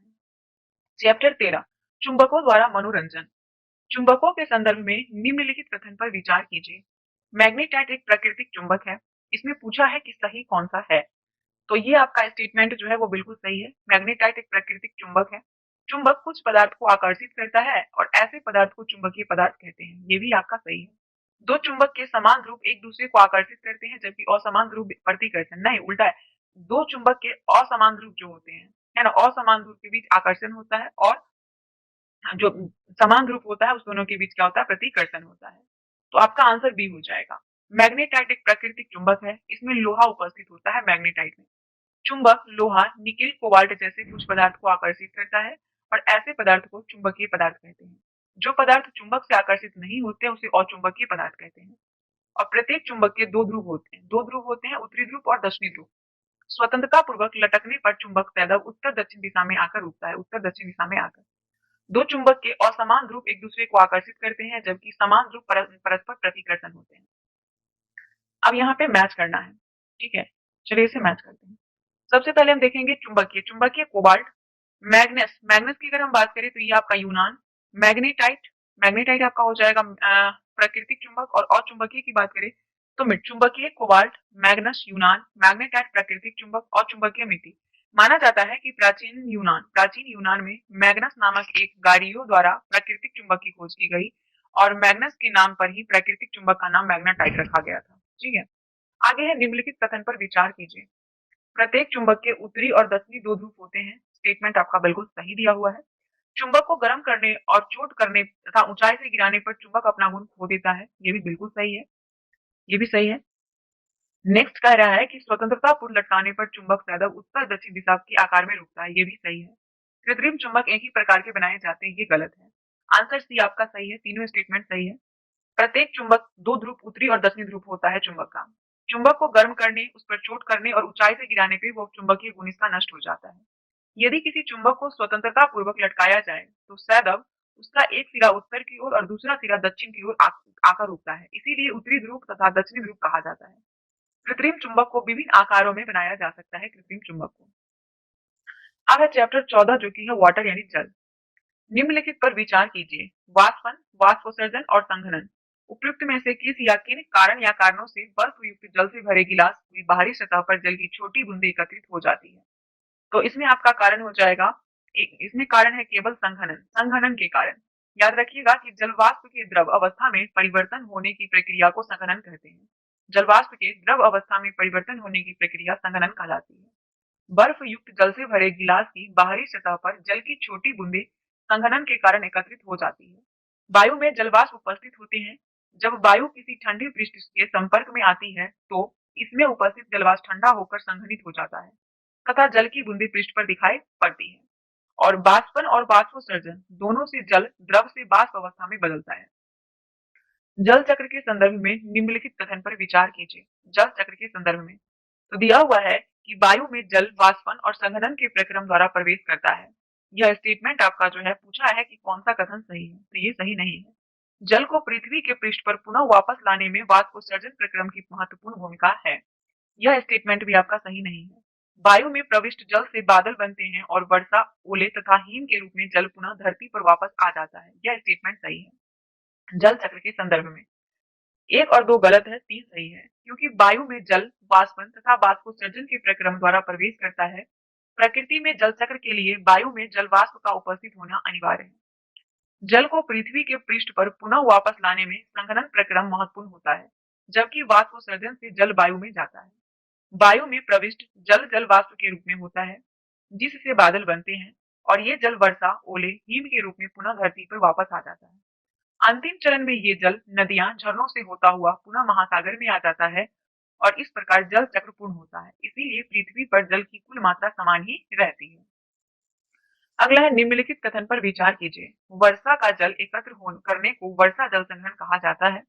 चैप्टर 13 चुंबकों द्वारा मनोरंजन। चुंबकों के संदर्भ में निम्नलिखित कथन पर विचार कीजिए। मैग्नेटाइट एक प्राकृतिक चुंबक है। इसमें पूछा है कि सही कौन सा है। तो ये आपका स्टेटमेंट जो है वो बिल्कुल सही है। मैग्नेटाइट एक प्राकृतिक चुंबक है। चुंबक कुछ पदार्थ को आकर्षित करता है और ऐसे पदार्थ को चुंबकीय पदार्थ कहते हैं। ये भी आपका सही है। दो चुंबक के समान ध्रुव एक दूसरे को आकर्षित करते हैं जबकि असमान ध्रुव प्रतिकर्षण नहीं, उल्टा है। दो चुंबक के असमान ध्रुव जो होते हैं, है ना, असमान ध्रुव के बीच आकर्षण होता है और जो समान ध्रुव होता है उस दोनों के बीच क्या होता है, प्रतिकर्षण होता है। तो आपका आंसर बी हो जाएगा। मैग्नेटाइट एक प्राकृतिक चुंबक है। इसमें लोहा उपस्थित होता है मैग्नेटाइट में। चुंबक लोहा, निकेल, कोबाल्ट जैसे कुछ पदार्थ को आकर्षित करता है और ऐसे पदार्थ को चुंबकीय पदार्थ कहते हैं। जो पदार्थ चुंबक से आकर्षित नहीं होते उसे अचुंबकीय पदार्थ कहते हैं। और प्रत्येक चुंबक के दो ध्रुव होते हैं। दो ध्रुव होते हैं, उत्तरी ध्रुव और दक्षिणी ध्रुव। स्वतंत्रता पूर्वक लटकने पर चुंबक सदैव उत्तर दक्षिण दिशा में आकर रुकता है, उत्तर दक्षिण दिशा में आकर। दो चुंबक के असमान ध्रुव एक दूसरे को आकर्षित करते हैं जबकि समान ध्रुव परस्पर प्रतिकर्षण होते हैं। अब यहाँ पे मैच करना है, ठीक है। चलिए इसे मैच करते हैं। सबसे पहले हम देखेंगे चुंबकीय। चुंबकीय कोबाल्ट, मैग्नेस। मैग्नेस की अगर हम बात करें तो ये आपका यूनान। मैग्नेटाइट, मैग्नेटाइट आपका हो जाएगा प्राकृतिक चुंबक। और अचुंबकीय की बात करें तो मिट। चुंबकीय कोबाल्ट, मैग्नस यूनान, मैग्नेटाइट प्राकृतिक चुंबक, अचुंबकीय मिट्टी। माना जाता है कि प्राचीन यूनान में मैग्नस नामक एक गाड़ियों द्वारा प्राकृतिक चुंबक की खोज की गई और मैग्नस के नाम पर ही प्राकृतिक चुंबक का नाम मैग्नेटाइट रखा गया था। ठीक है। आगे है निम्नलिखित कथन पर विचार कीजिए। प्रत्येक चुंबक के उत्तरी और दक्षिणी दो ध्रुव होते हैं। स्टेटमेंट आपका बिल्कुल सही दिया हुआ है। चुंबक को गर्म करने और चोट करने तथा ऊंचाई से गिराने पर चुंबक अपना गुण खो देता है। ये भी बिल्कुल सही है, ये भी सही है। नेक्स्ट कह रहा है कि स्वतंत्रता पूर्व लटकाने पर चुंबक सदैव उत्तर दक्षिण दिशा के आकार में रुकता है। ये भी सही है। कृत्रिम चुंबक एक ही प्रकार के बनाए जाते हैं। ये गलत है। आंसर सी आपका सही है। तीनों स्टेटमेंट सही है। प्रत्येक चुंबक दो ध्रुव उत्तरी और दक्षिणी ध्रुव होता है चुंबक का। चुंबक को गर्म करने, उस पर चोट करने और ऊंचाई से गिराने पे वो चुंबकीय गुण इसका नष्ट हो जाता है। यदि किसी चुंबक को स्वतंत्रता पूर्वक लटकाया जाए तो सदैव उसका एक सिरा उत्तर की ओर और दूसरा सिरा दक्षिण की ओर आकर रुकता है। इसीलिए उत्तरी ध्रुव तथा दक्षिणी ध्रुव कहा जाता है। कृत्रिम चुंबक को विभिन्न आकारों में बनाया जा सकता है। कृत्रिम चुंबक को। अब है चैप्टर 14 जो कि है वाटर यानी जल। निम्नलिखित पर विचार कीजिए। वाष्पन, वाष्पोत्सर्जन और संघनन। उपयुक्त में से किस या किन कारण या कारणों से बर्फ युक्त जल से भरे गिलास की बाहरी सतह पर जल की छोटी बूंदें एकत्रित हो जाती है। तो इसमें आपका कारण हो जाएगा, इसमें कारण है केवल संघनन। संघनन के कारण याद रखिएगा कि जलवाष्प के द्रव अवस्था में परिवर्तन होने की प्रक्रिया को संघनन कहते हैं। जलवाष्प के द्रव अवस्था में परिवर्तन होने की प्रक्रिया संघनन कहलाती है। बर्फ युक्त जल से भरे गिलास की बाहरी सतह पर जल की छोटी बूंदें संघनन के कारण एकत्रित हो जाती है। वायु में जलवाष्प उपस्थित होते हैं। जब वायु किसी ठंडे पृष्ठ के संपर्क में आती है तो इसमें उपस्थित जलवाष्प ठंडा होकर संघनित हो जाता है तथा जल की बूंदें पृष्ठ पर दिखाई पड़ती है। और बाष्पन और बाष्पोत्सर्जन दोनों से जल द्रव से वाष्प अवस्था में बदलता है। जल चक्र के संदर्भ में निम्नलिखित कथन पर विचार कीजिए। जल चक्र के संदर्भ में तो दिया हुआ है कि वायु में जल वाष्पन और संघनन के प्रक्रम द्वारा प्रवेश करता है। यह स्टेटमेंट आपका जो है पूछा है कि कौन सा कथन सही है, तो ये सही नहीं है। जल को पृथ्वी के पृष्ठ पर पुनः वापस लाने में वाष्पोत्सर्जन प्रक्रम की महत्वपूर्ण भूमिका है। यह स्टेटमेंट भी आपका सही नहीं है। वायु में प्रविष्ट जल से बादल बनते हैं और वर्षा, ओले तथा हिम के रूप में जल पुनः धरती पर वापस आ जाता है। यह स्टेटमेंट सही है। जल चक्र के संदर्भ में एक और दो गलत है, तीन सही है। क्योंकि वायु में जल वाष्पन तथा वाष्पोत्सर्जन के प्रक्रम द्वारा प्रवेश करता है। प्रकृति में जल चक्र के लिए वायु में जल वाष्प का उपस्थित होना अनिवार्य है। जल को पृथ्वी के पृष्ठ पर पुनः वापस लाने में संघनन प्रक्रम महत्वपूर्ण होता है, जबकि वाष्पोत्सर्जन से जल वायु में जाता है। वायु में प्रविष्ट जल जल वाष्प के रूप में होता है जिससे बादल बनते हैं और ये जल वर्षा, ओले, हिम के रूप में पुनः धरती पर वापस आ जाता है। अंतिम चरण में ये जल नदियां, झरनों से होता हुआ पुनः महासागर में आ जाता है और इस प्रकार जल चक्र पूर्ण होता है। इसीलिए पृथ्वी पर जल की कुल मात्रा समान ही रहती है। अगला है निम्नलिखित कथन पर विचार कीजिए। वर्षा का जल एकत्र करने को वर्षा जल संग्रहण कहा जाता है।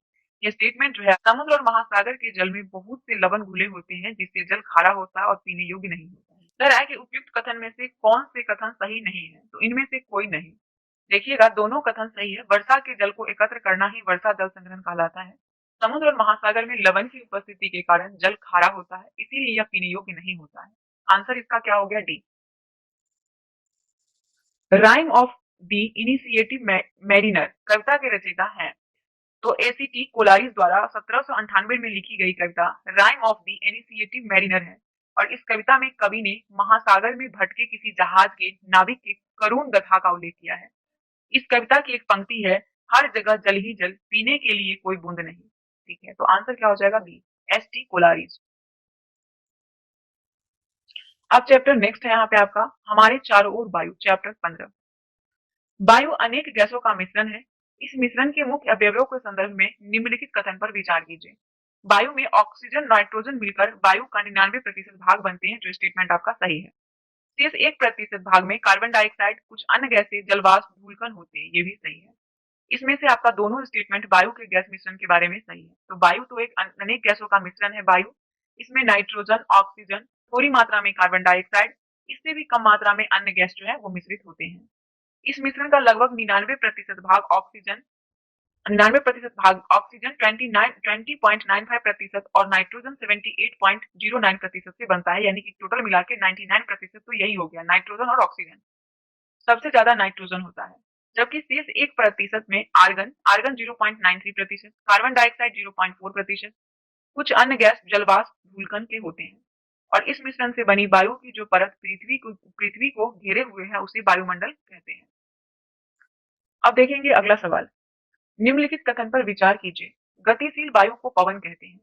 यह स्टेटमेंट जो है, समुद्र और महासागर के जल में बहुत से लवण घुले होते हैं जिससे जल खारा होता है और पीने योग्य नहीं होता है। कह रहा है कि उपयुक्त कथन में से कौन से कथन सही नहीं है, तो इनमें से कोई नहीं। देखिएगा दोनों कथन सही है। वर्षा के जल को एकत्र करना ही वर्षा जल संग्रहण कहलाता है। समुद्र और महासागर में लवण की उपस्थिति के कारण जल खारा होता है, इसीलिए यह पीने योग्य नहीं होता है। आंसर इसका क्या हो गया? D. Rime of the initiative mariner कविता के रचयिता हैं तो एसीटी कोलारिस द्वारा 1798 में लिखी गई कविता rime of the initiative mariner है। और इस कविता में कवि ने महासागर में भटके किसी जहाज के नाविक के करुण गाथा का उल्लेख किया है। इस कविता की एक पंक्ति है, हर जगह जल ही जल, पीने के लिए कोई बूंद नहीं। ठीक है, तो आंसर क्या हो जाएगा? B, S T Coleridge. अब चैप्टर नेक्स्ट है यहाँ पे आपका हमारे चारों ओर वायु, चैप्टर 15। वायु अनेक गैसों का मिश्रण है। इस मिश्रण के मुख्य अवयवों के संदर्भ में निम्नलिखित कथन पर विचार कीजिए। वायु में ऑक्सीजन नाइट्रोजन मिलकर वायु का 99% भाग बनते हैं, जो स्टेटमेंट आपका सही है। शेष 1% भाग में कार्बन डाइऑक्साइड, कुछ अन्य गैसें, जलवाष्प, धूलकण होते हैं, ये भी सही है। इसमें से आपका दोनों स्टेटमेंट वायु के गैस मिश्रण के बारे में सही है। तो वायु तो एक अनेक गैसों का मिश्रण है वायु, इसमें नाइट्रोजन, ऑक्सीजन, थोड़ी मात्रा में कार्बन डाइऑक्साइड, इससे भी कम मात्रा में अन्य गैस जो है वो मिश्रित होते हैं। इस मिश्रण का लगभग 99% भाग ऑक्सीजन, 20.95% और नाइट्रोजन 78.09% से बनता है, यानी कि टोटल मिला के 99% तो यही हो गया, नाइट्रोजन और ऑक्सीजन। सबसे ज्यादा नाइट्रोजन होता है, जबकि शेष 1% में आर्गन, आर्गन 0.93%, कार्बन डाइऑक्साइड 0.4%, कुछ अन्य गैस, जलवाष्प, धूलकण के होते हैं। और इस मिश्रण से बनी वायु की जो परत पृथ्वी को घेरे हुए है उसे वायुमंडल कहते हैं। अब देखेंगे अगला सवाल। निम्नलिखित कथन पर विचार कीजिए। गतिशील वायु को पवन कहते हैं।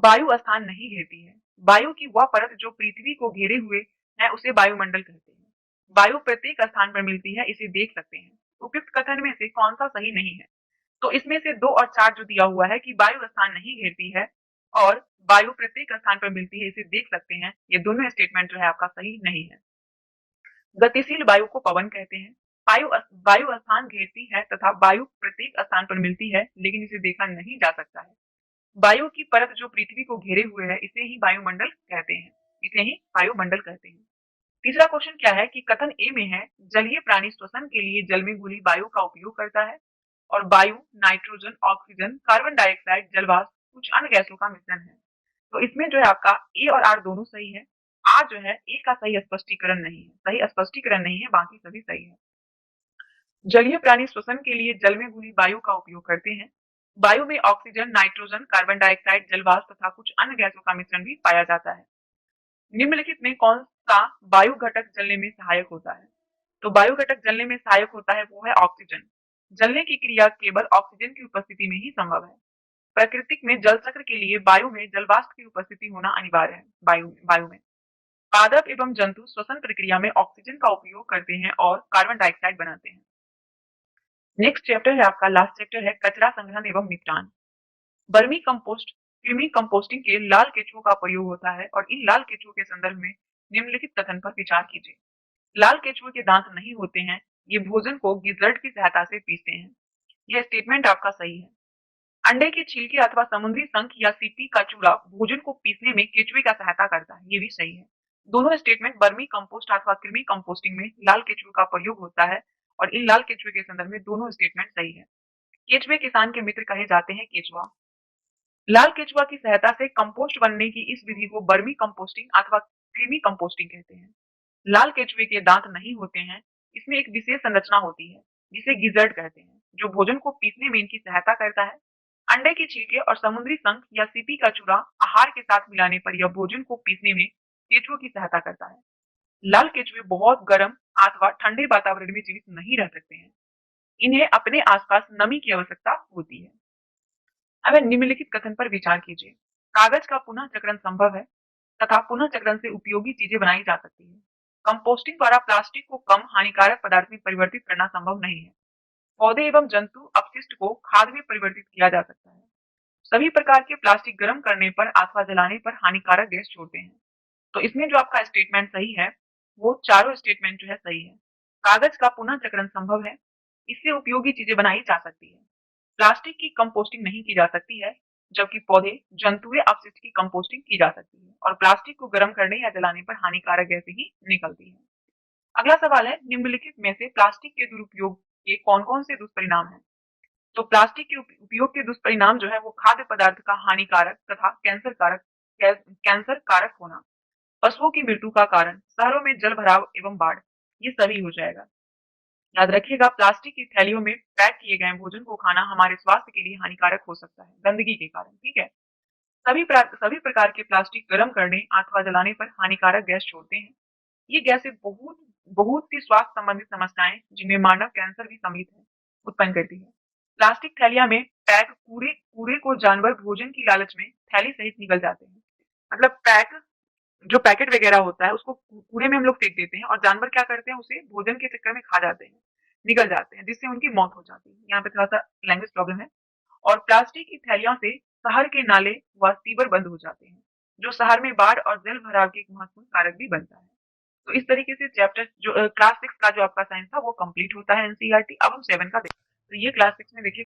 वायु स्थान नहीं घेरती है। वायु की वह परत जो पृथ्वी को घेरे हुए है उसे वायुमंडल कहते हैं। वायु प्रत्येक स्थान पर मिलती है, इसे देख सकते हैं। उपयुक्त कथन में से कौन सा सही नहीं है? तो इसमें से 2 और 4 जो दिया हुआ है कि वायु स्थान नहीं घेरती है और वायु प्रत्येक स्थान पर मिलती है, इसे देख सकते हैं, ये दोनों स्टेटमेंट जो है आपका सही नहीं है। गतिशील वायु को पवन कहते हैं। वायु स्थान घेरती है तथा वायु प्रत्येक स्थान पर मिलती है, लेकिन इसे देखा नहीं जा सकता है। वायु की परत जो पृथ्वी को घेरे हुए है इसे ही वायुमंडल कहते हैं, इसे ही वायुमंडल कहते हैं। तीसरा क्वेश्चन क्या है कि कथन ए में है, जलीय प्राणी श्वसन के लिए जल में घुली वायु का उपयोग करता है और वायु नाइट्रोजन, ऑक्सीजन, कार्बन डाइऑक्साइड, जलवाष्प, कुछ अन्य गैसों का मिश्रण है। तो इसमें जो है आपका ए और आर दोनों सही है। आर जो है ए का सही स्पष्टीकरण नहीं है, सही स्पष्टीकरण नहीं है, बाकी सभी सही है। जलीय प्राणी श्वसन के लिए जल में घुली वायु का उपयोग करते हैं। वायु में ऑक्सीजन, नाइट्रोजन, कार्बन डाइऑक्साइड, जलवाष्प तथा कुछ अन्य गैसों का मिश्रण भी पाया जाता है। निम्नलिखित में कौन सा वायु घटक जलने में सहायक होता है? तो वायु घटक जलने में सहायक होता है वो है ऑक्सीजन। जलने की क्रिया केवल ऑक्सीजन की उपस्थिति में ही संभव है। प्राकृतिक में जल चक्र के लिए वायु में जलवाष्प की उपस्थिति होना अनिवार्य है। वायु में पादप एवं जंतु श्वसन प्रक्रिया में ऑक्सीजन का उपयोग करते हैं और कार्बन डाइऑक्साइड बनाते हैं। नेक्स्ट चैप्टर है आपका, लास्ट चैप्टर है कचरा संग्रहण एवं निपटान। वर्मी कंपोस्ट, कृमि कंपोस्टिंग के लाल केचुओं का प्रयोग होता है और इन लाल केचुओं के संदर्भ में निम्नलिखित कथन पर विचार कीजिए। लाल केचुए के दांत नहीं होते हैं, ये भोजन को गिजर्ट की सहायता से पीसते हैं। यह स्टेटमेंट आपका सही है। अंडे के छिलके अथवा समुद्री शंख या सीपी का चूड़ा भोजन को पीसने में केचुए का सहायता करता है, ये भी सही है। दोनों स्टेटमेंट वर्मी कंपोस्ट अथवा कृमि कंपोस्टिंग में लाल केचुए का प्रयोग होता है और इन लाल केचुए के संदर्भ में दोनों स्टेटमेंट सही है। केचुए किसान के मित्र कहे जाते हैं। केचुआ, लाल केचुआ की सहायता से कंपोस्ट बनने की इस विधि को वर्मी कंपोस्टिंग अथवा कृमि कंपोस्टिंग कहते हैं। लाल केचुए के दांत नहीं होते हैं, इसमें एक विशेष संरचना होती है जिसे गिजर्ड कहते हैं, जो भोजन को पीसने में इनकी सहायता करता है। अंडे के छिलके और समुद्री शंख या सीपी का चूड़ा आहार के साथ मिलाने पर यह भोजन को पीसने में केचुओं की सहायता करता है। लाल केचुए बहुत गर्म अथवा ठंडे वातावरण में जीवित नहीं रह सकते हैं, इन्हें अपने आसपास नमी की आवश्यकता होती है। अब निम्नलिखित कथन पर विचार कीजिए। कागज का पुनः चक्रण संभव है तथा पुनः चक्रण से उपयोगी चीजें बनाई जा सकती है। कंपोस्टिंग द्वारा प्लास्टिक को कम हानिकारक पदार्थ में परिवर्तित करना संभव नहीं है। पौधे एवं जंतु अपशिष्ट को खाद में परिवर्तित किया जा सकता है। सभी प्रकार के प्लास्टिक गर्म करने पर अथवा जलाने पर हानिकारक गैस छोड़ते हैं। तो इसमें जो आपका स्टेटमेंट सही है वो चारों स्टेटमेंट जो है सही है। कागज का पुनः चक्रण संभव है, इससे उपयोगी चीजें बनाई जा सकती है। प्लास्टिक की कंपोस्टिंग नहीं की जा सकती है, जबकि पौधे, जंतुए अपशिष्ट की कंपोस्टिंग की जा सकती है और प्लास्टिक को गर्म करने या जलाने पर हानिकारक गैसें ही निकलती है। अगला सवाल है, निम्नलिखित में से प्लास्टिक के दुरुपयोग के कौन कौन से दुष्परिणाम हैं। तो प्लास्टिक के उपयोग के दुष्परिणाम जो है वो खाद्य पदार्थ का हानिकारक तथा कैंसर कारक होना, पशुओं की मृत्यु का कारण, शहरों में जल भराव एवं बाढ़, ये सभी हो जाएगा। याद रखिएगा, प्लास्टिक की थैलियों में पैक किए गए भोजन को खाना हमारे स्वास्थ्य के लिए हानिकारक हो सकता है, गंदगी के कारण। ठीक है। सभी प्रकार के प्लास्टिक गर्म करने अथवा जलाने पर हानिकारक गैस छोड़ते हैं। ये गैसें बहुत बहुत सी स्वास्थ्य संबंधित समस्याएं, जिनमें मानव कैंसर भी सम्मिलित है, उत्पन्न करती है। प्लास्टिक थैलियां में पैक कूड़े कूड़े को जानवर भोजन की लालच में थैली सहित निगल जाते हैं। मतलब पैक जो पैकेट वगैरह होता है उसको कूड़े में हम लोग फेंक देते हैं और जानवर क्या करते हैं, उसे भोजन के चक्कर में खा जाते हैं, निगल जाते हैं, जिससे उनकी मौत हो जाती है। यहाँ पे थोड़ा सा लैंग्वेज प्रॉब्लम है। और प्लास्टिक की थैलियों से शहर के नाले व सीवर बंद हो जाते हैं, जो शहर में बाढ़ और जल भराव के एक महत्वपूर्ण कारक भी बनता है। तो इस तरीके से चैप्टर जो क्लास 6 का जो आपका साइंस था वो कंप्लीट होता है एनसीईआरटी। अब हम 7 का देखते हैं। तो ये क्लास 6 में देखिए